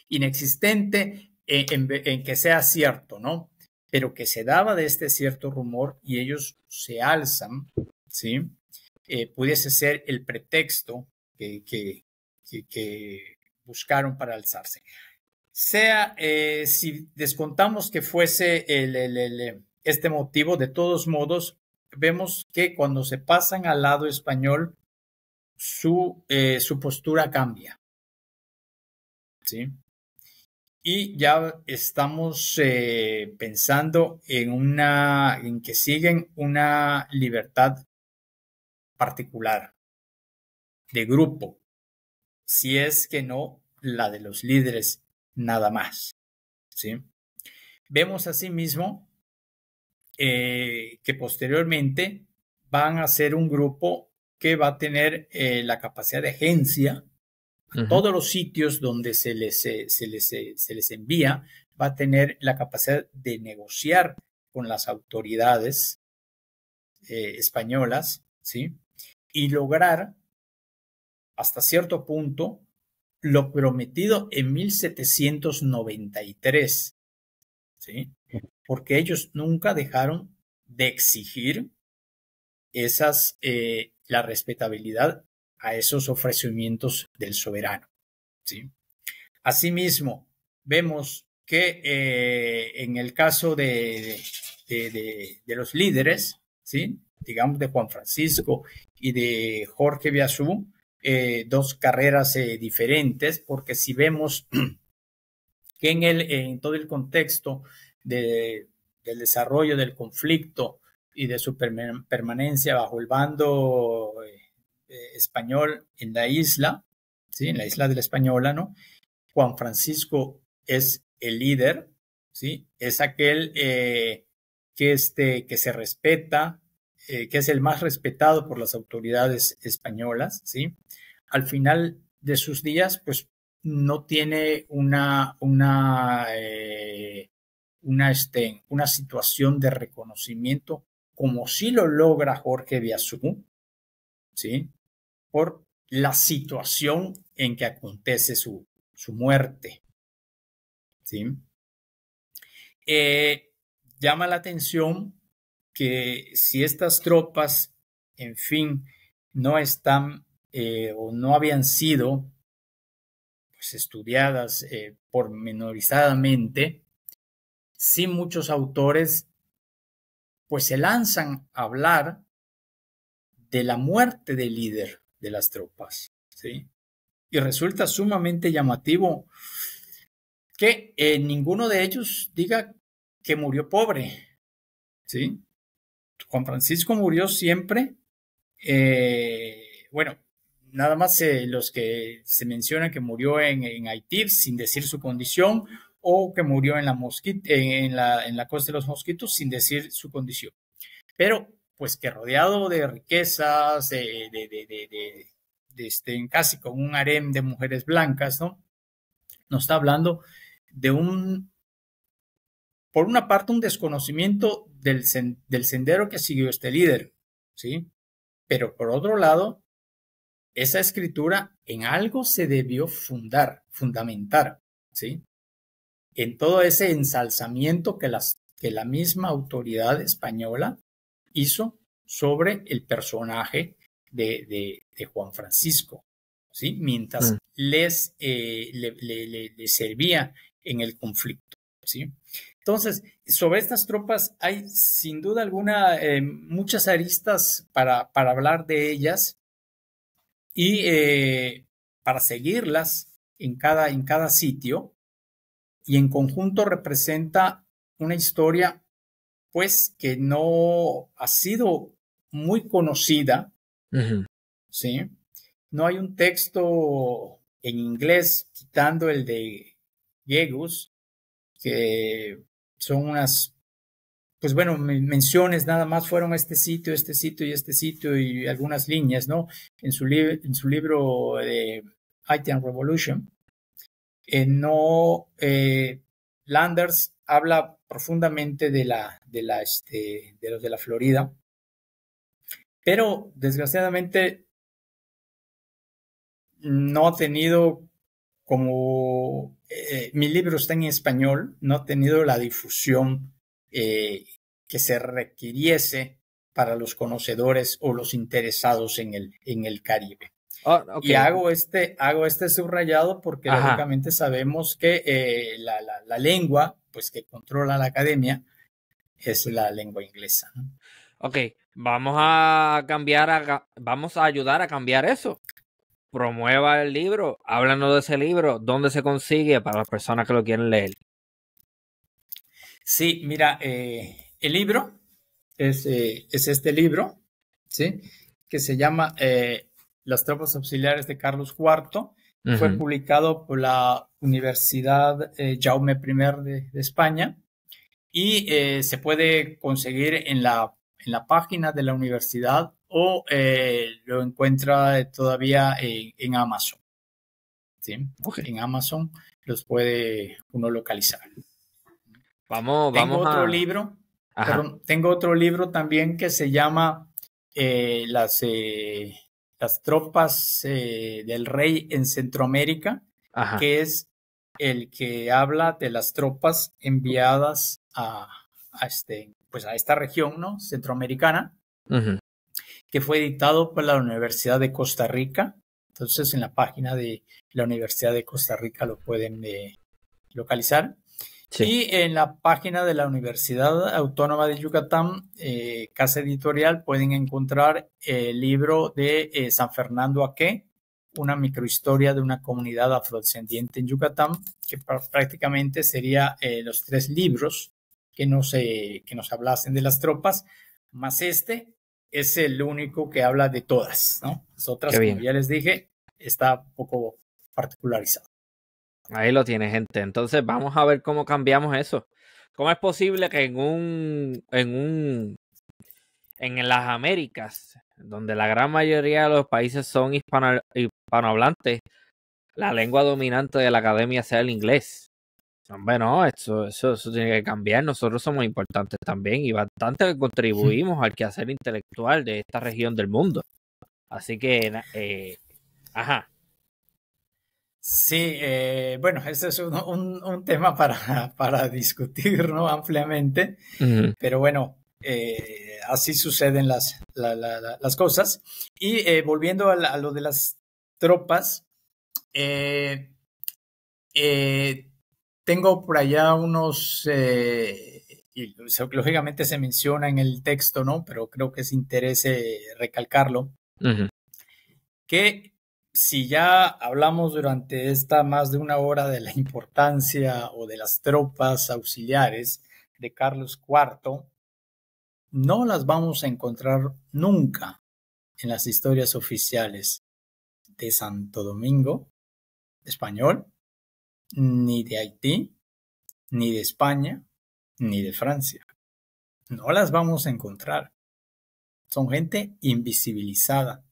inexistente en que sea cierto, ¿no? Pero que se daba de este cierto rumor y ellos se alzan, ¿sí? Pudiese ser el pretexto que buscaron para alzarse. Sea, si descontamos que fuese este motivo, de todos modos, vemos que cuando se pasan al lado español, su postura cambia, ¿sí? Y ya estamos pensando en que siguen una libertad particular de grupo, si es que no la de los líderes nada más, ¿sí? Vemos asimismo que posteriormente van a ser un grupo que va a tener la capacidad de agencia. Todos los sitios donde se les envía, va a tener la capacidad de negociar con las autoridades españolas, ¿sí? Y lograr hasta cierto punto lo prometido en 1793, ¿sí? Porque ellos nunca dejaron de exigir la respetabilidad a esos ofrecimientos del soberano, ¿sí? Asimismo, vemos que en el caso de los líderes, ¿sí? Digamos de Juan Francisco y de Jorge Biazú, dos carreras diferentes, porque si vemos que en todo el contexto del desarrollo del conflicto y de su permanencia bajo el bando español en la isla, ¿sí? En la isla de la Española, ¿no? Juan Francisco es el líder, ¿sí? Es aquel que se respeta, que es el más respetado por las autoridades españolas, ¿sí? Al final de sus días, pues no tiene una situación de reconocimiento como sí lo logra Jorge Biazú, ¿sí? Por la situación en que acontece su muerte, ¿sí? Llama la atención que si estas tropas, en fin, no están o no habían sido pues, estudiadas pormenorizadamente, sí muchos autores pues se lanzan a hablar de la muerte del líder de las tropas, ¿sí? Y resulta sumamente llamativo que ninguno de ellos diga que murió pobre, ¿sí? Juan Francisco murió siempre, bueno, nada más los que se menciona que murió en Haití sin decir su condición, o que murió en la costa de los Mosquitos sin decir su condición. Pero, pues que rodeado de riquezas, casi con un harem de mujeres blancas, ¿no? Nos está hablando de por una parte, un desconocimiento del sendero que siguió este líder, ¿sí? Pero por otro lado, esa escritura en algo se debió fundamentar, ¿sí? En todo ese ensalzamiento que la misma autoridad española hizo sobre el personaje de Juan Francisco, ¿sí? Mientras le servía en el conflicto, ¿sí? Entonces, sobre estas tropas hay sin duda alguna muchas aristas para hablar de ellas y para seguirlas en cada sitio, y en conjunto representa una historia pues que no ha sido muy conocida, ¿sí? No hay un texto en inglés, quitando el de Gegus, que son unas, pues bueno, menciones nada más, fueron este sitio y este sitio y algunas líneas, ¿no? En su libro de Haitian Revolution. Landers habla profundamente de los de la Florida, pero desgraciadamente no ha tenido como mi libro está en español, no ha tenido la difusión que se requiriese para los conocedores o los interesados en el Caribe. Oh, Y ok. hago este subrayado porque Ajá. lógicamente sabemos que la lengua pues, que controla la academia es la lengua inglesa, ¿no? Ok, vamos vamos a ayudar a cambiar eso. Promueva el libro, háblanos de ese libro, dónde se consigue para las personas que lo quieren leer. Sí, mira, el libro es este libro, ¿sí? Que se llama Las tropas auxiliares de Carlos IV. Fue publicado por la Universidad Jaume I de España y se puede conseguir en la página de la universidad o lo encuentra todavía en Amazon, ¿sí? Ok. En Amazon los puede uno localizar. Vamos, Tengo vamos otro a... libro, Ajá, perdón, tengo otro libro también que se llama eh, las, eh, las tropas del rey en Centroamérica, ajá. que es el que habla de las tropas enviadas pues a esta región, ¿no? Centroamericana, Ujú. que fue editado por la Universidad de Costa Rica. Entonces, en la página de la Universidad de Costa Rica lo pueden localizar. Sí. Y en la página de la Universidad Autónoma de Yucatán, Casa Editorial, pueden encontrar el libro de San Fernando Aque, una microhistoria de una comunidad afrodescendiente en Yucatán, que prácticamente sería los 3 libros que nos hablasen de las tropas, más este es el único que habla de todas, ¿no? Las otras, Qué como bien. ya les dije, está un poco particularizado. Ahí lo tiene, gente. Entonces vamos a ver cómo cambiamos eso. ¿Cómo es posible que en las Américas, donde la gran mayoría de los países son hispanohablantes, la lengua dominante de la academia sea el inglés? Hombre, no, eso tiene que cambiar. Nosotros somos importantes también y bastante contribuimos al quehacer intelectual de esta región del mundo. Así que, ajá. Sí, bueno, ese es un tema para discutir, ¿no? Ampliamente, Ujú, pero bueno, así suceden las cosas. Y volviendo a lo de las tropas, eh, eh, tengo por allá unos, y lógicamente se menciona en el texto, ¿no? Pero creo que es interés recalcarlo ujú. que si ya hablamos durante esta más de una hora de la importancia o de las tropas auxiliares de Carlos IV, no las vamos a encontrar nunca en las historias oficiales de Santo Domingo español, ni de Haití, ni de España, ni de Francia. No las vamos a encontrar. Son gente invisibilizada.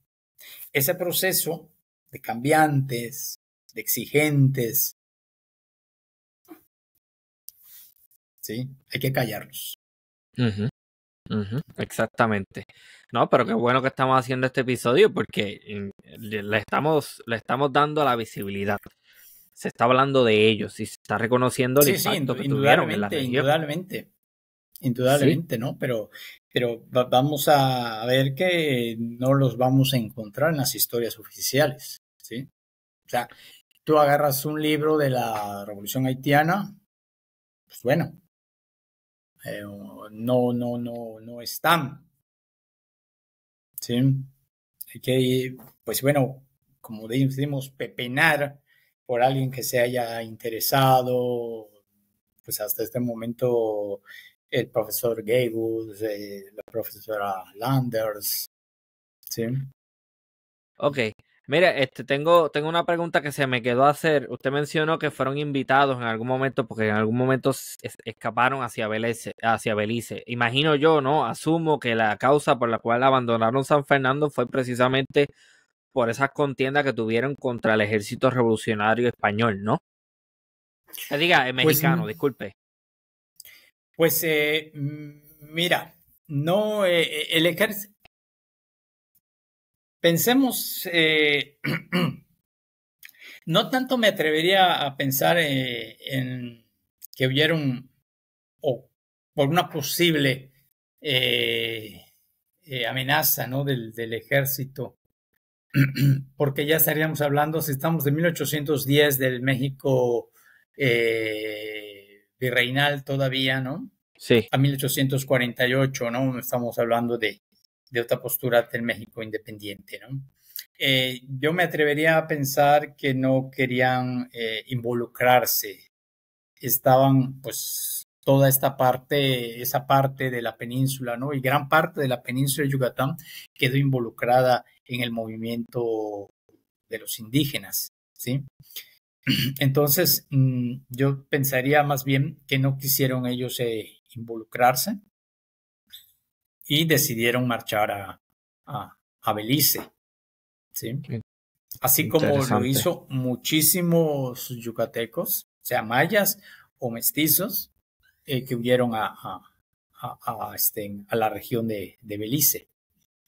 Ese proceso de cambiantes, de exigentes, ¿sí? Hay que callarlos. Ujú, ujú, exactamente. No, pero qué bueno que estamos haciendo este episodio porque le estamos dando la visibilidad. Se está hablando de ellos y se está reconociendo el Sí, sí, impacto que tuvieron en la indudablemente, región. indudablemente, Sí. indudablemente, ¿no? Pero vamos a ver que no los vamos a encontrar en las historias oficiales, ¿sí? O sea, tú agarras un libro de la Revolución Haitiana, pues bueno, no están, ¿sí? Hay que, pues bueno, como decimos, pepenar por alguien que se haya interesado, pues hasta este momento el profesor Gables, la profesora Landers, ¿sí? Ok. Mira, tengo una pregunta que se me quedó a hacer. Usted mencionó que fueron invitados en algún momento porque en algún momento escaparon hacia Belice. Imagino yo, ¿no? Asumo que la causa por la cual abandonaron San Fernando fue precisamente por esas contiendas que tuvieron contra el ejército revolucionario español, ¿no? Diga, Pues mexicano, disculpe. Pues mira, no, el ejército, pensemos, no tanto me atrevería a pensar en que hubieron, o por una posible amenaza, ¿no? del ejército, porque ya estaríamos hablando, si estamos de 1810, del México virreinal todavía, ¿no? Sí. A 1848, ¿no? Estamos hablando de otra postura del México independiente, ¿no? Yo me atrevería a pensar que no querían involucrarse. Estaban, pues, toda esta parte, esa parte de la península, ¿no? Y gran parte de la península de Yucatán quedó involucrada en el movimiento de los indígenas, ¿sí? Entonces, yo pensaría más bien que no quisieron ellos involucrarse y decidieron marchar a Belice, ¿sí? Así como lo hizo muchísimos yucatecos, sea mayas o mestizos, que huyeron a la región de Belice.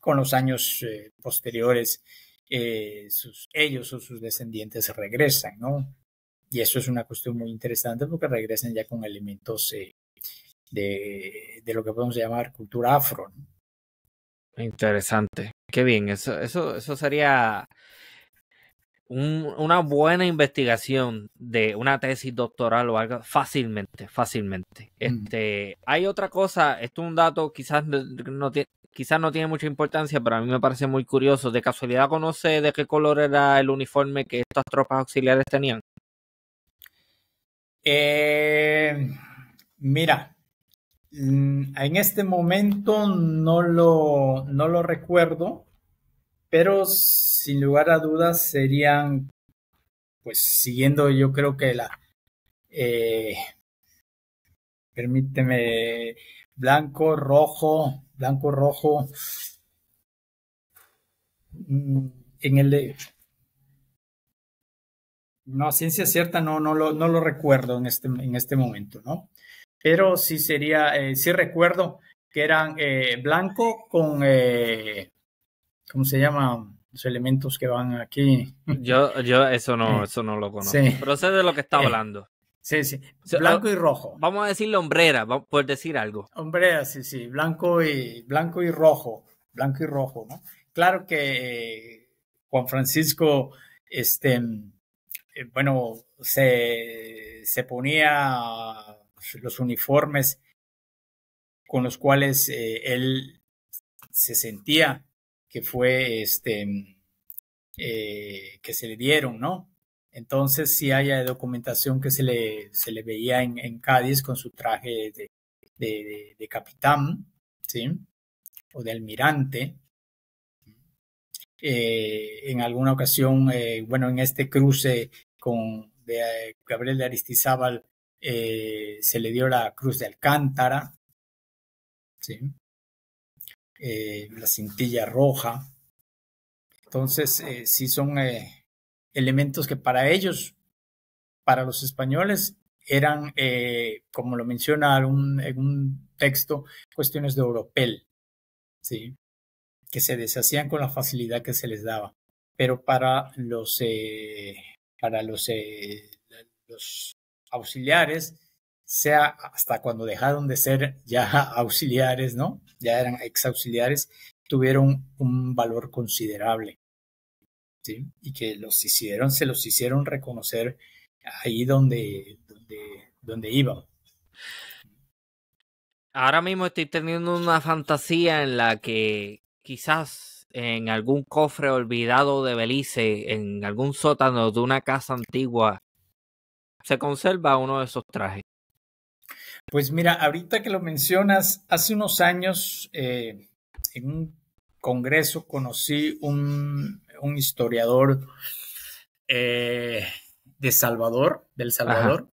Con los años posteriores, ellos o sus descendientes regresan, ¿no? Y eso es una cuestión muy interesante porque regresan ya con elementos de lo que podemos llamar cultura afro, ¿no? Interesante. Qué bien, eso sería una buena investigación de una tesis doctoral o algo fácilmente. Hay otra cosa, esto es un dato quizás no tiene mucha importancia, pero a mí me parece muy curioso. ¿De casualidad conoce de qué color era el uniforme que estas tropas auxiliares tenían? Mira, en este momento no lo recuerdo, pero sin lugar a dudas serían, pues siguiendo, yo creo que permíteme, blanco, rojo, en el de, no, ciencia cierta no lo recuerdo en este momento, ¿no? Pero sí sería, sí recuerdo que eran blanco con, ¿cómo se llama? Los elementos que van aquí. Yo eso no lo conozco. Sí. Pero sé de lo que está hablando. Sí. Blanco y rojo. Vamos a decirle hombrera, por decir algo. Hombrera, sí. Blanco y rojo. Blanco y rojo, ¿no? Claro que Juan Francisco, bueno, se ponía los uniformes con los cuales él se sentía que fue que se le dieron, ¿no? Entonces sí hay documentación que se le veía en Cádiz con su traje de capitán, ¿sí? O de almirante. En alguna ocasión, bueno, en este cruce con Gabriel de Aristizábal, se le dio la Cruz de Alcántara, ¿sí? La cintilla roja. Entonces, sí son elementos que para ellos, para los españoles, eran, como lo menciona en un texto, cuestiones de oropel, ¿sí? Que se deshacían con la facilidad que se les daba. Pero para los auxiliares, sea hasta cuando dejaron de ser ya auxiliares, ¿no? Ya eran ex auxiliares, tuvieron un valor considerable, ¿sí? Y que se los hicieron reconocer ahí donde iban. Ahora mismo estoy teniendo una fantasía en la que quizás en algún cofre olvidado de Belice, en algún sótano de una casa antigua, se conserva uno de esos trajes. Pues mira, ahorita que lo mencionas, hace unos años en un congreso conocí un historiador del Salvador, Ajá.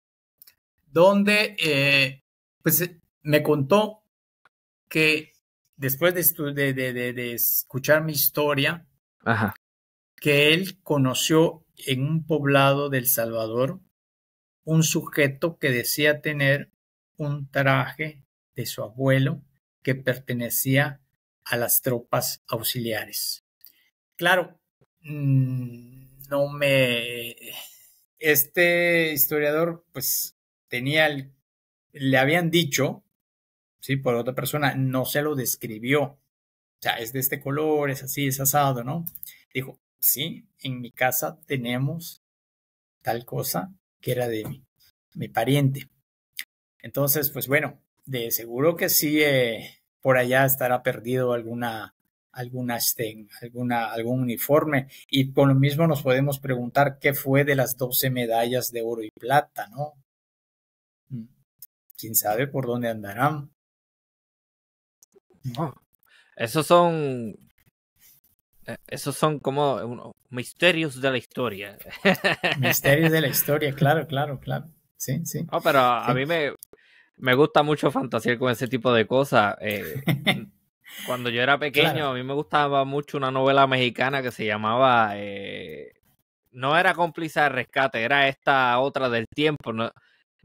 donde pues me contó que después de escuchar mi historia, Ajá. que él conoció en un poblado del Salvador un sujeto que decía tener un traje de su abuelo, que pertenecía a las tropas auxiliares. Claro, no me... Este historiador, pues, le habían dicho, sí, por otra persona, no se lo describió. O sea, es de este color, es así, es asado, ¿no? Dijo, sí, en mi casa tenemos tal cosa que era de mi pariente. Entonces, pues bueno, de seguro que sí, por allá estará perdido algún uniforme. Y con lo mismo nos podemos preguntar qué fue de las 12 medallas de oro y plata, ¿no? ¿Quién sabe por dónde andarán? Oh, esos son como misterios de la historia. Misterios de la historia, claro. Sí. Oh, pero a mí me gusta mucho fantasear con ese tipo de cosas. Cuando yo era pequeño, claro. a mí me gustaba mucho una novela mexicana que se llamaba no era Cómplice de Rescate, era esta otra del tiempo. No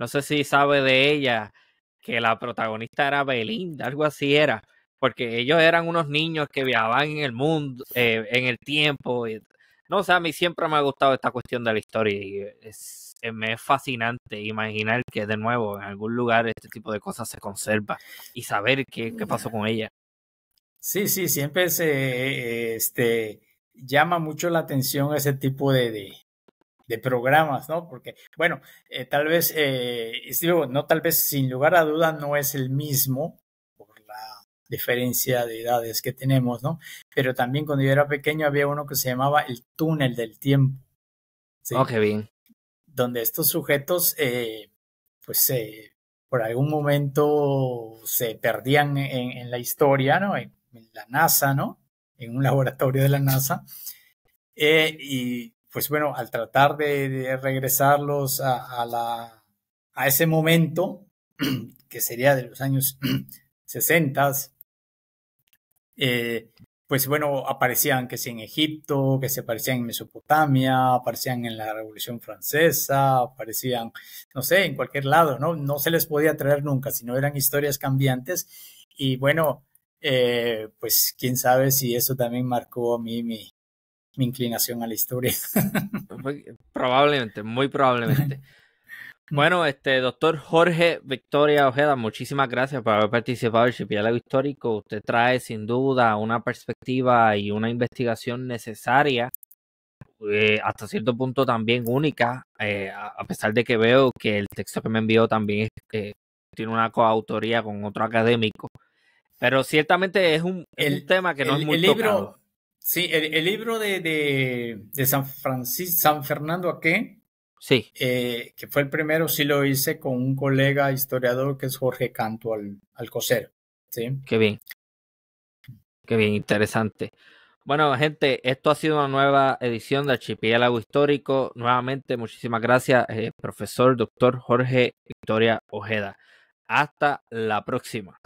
sé si sabe de ella, que la protagonista era Belinda, algo así era, porque ellos eran unos niños que viajaban en el mundo, en el tiempo. No, o sea, a mí siempre me ha gustado esta cuestión de la historia y me es fascinante imaginar que de nuevo en algún lugar este tipo de cosas se conserva y saber qué pasó con ella. Sí, siempre llama mucho la atención ese tipo de programas, ¿no? Porque, bueno, tal vez, no, tal vez sin lugar a duda no es el mismo por la diferencia de edades que tenemos, ¿no? Pero también cuando yo era pequeño había uno que se llamaba El Túnel del Tiempo, ¿sí? Oh, qué bien. Donde estos sujetos, pues, por algún momento se perdían en la historia, ¿no? En la NASA, ¿no? En un laboratorio de la NASA. Y pues bueno, al tratar de regresarlos a ese momento, que sería de los años 60, pues bueno, aparecían que sí en Egipto, que se aparecían en Mesopotamia, aparecían en la Revolución Francesa, aparecían, no sé, en cualquier lado, ¿no? No se les podía traer nunca, sino eran historias cambiantes. Y bueno, pues quién sabe si eso también marcó a mí mi inclinación a la historia. Probablemente, muy probablemente. Bueno, doctor Jorge Victoria Ojeda, muchísimas gracias por haber participado del Archipiélago Histórico. Usted trae sin duda una perspectiva y una investigación necesaria, hasta cierto punto también única, a pesar de que veo que el texto que me envió también tiene una coautoría con otro académico. Pero ciertamente es un tema que no es muy tocado. Sí, el libro de San Fernando Aqué, sí, que fue el primero, sí lo hice con un colega historiador que es Jorge Canto Alcocer. ¿Sí? Qué bien, interesante. Bueno, gente, esto ha sido una nueva edición de Archipiélago Histórico. Nuevamente, muchísimas gracias, profesor doctor Jorge Victoria Ojeda. Hasta la próxima.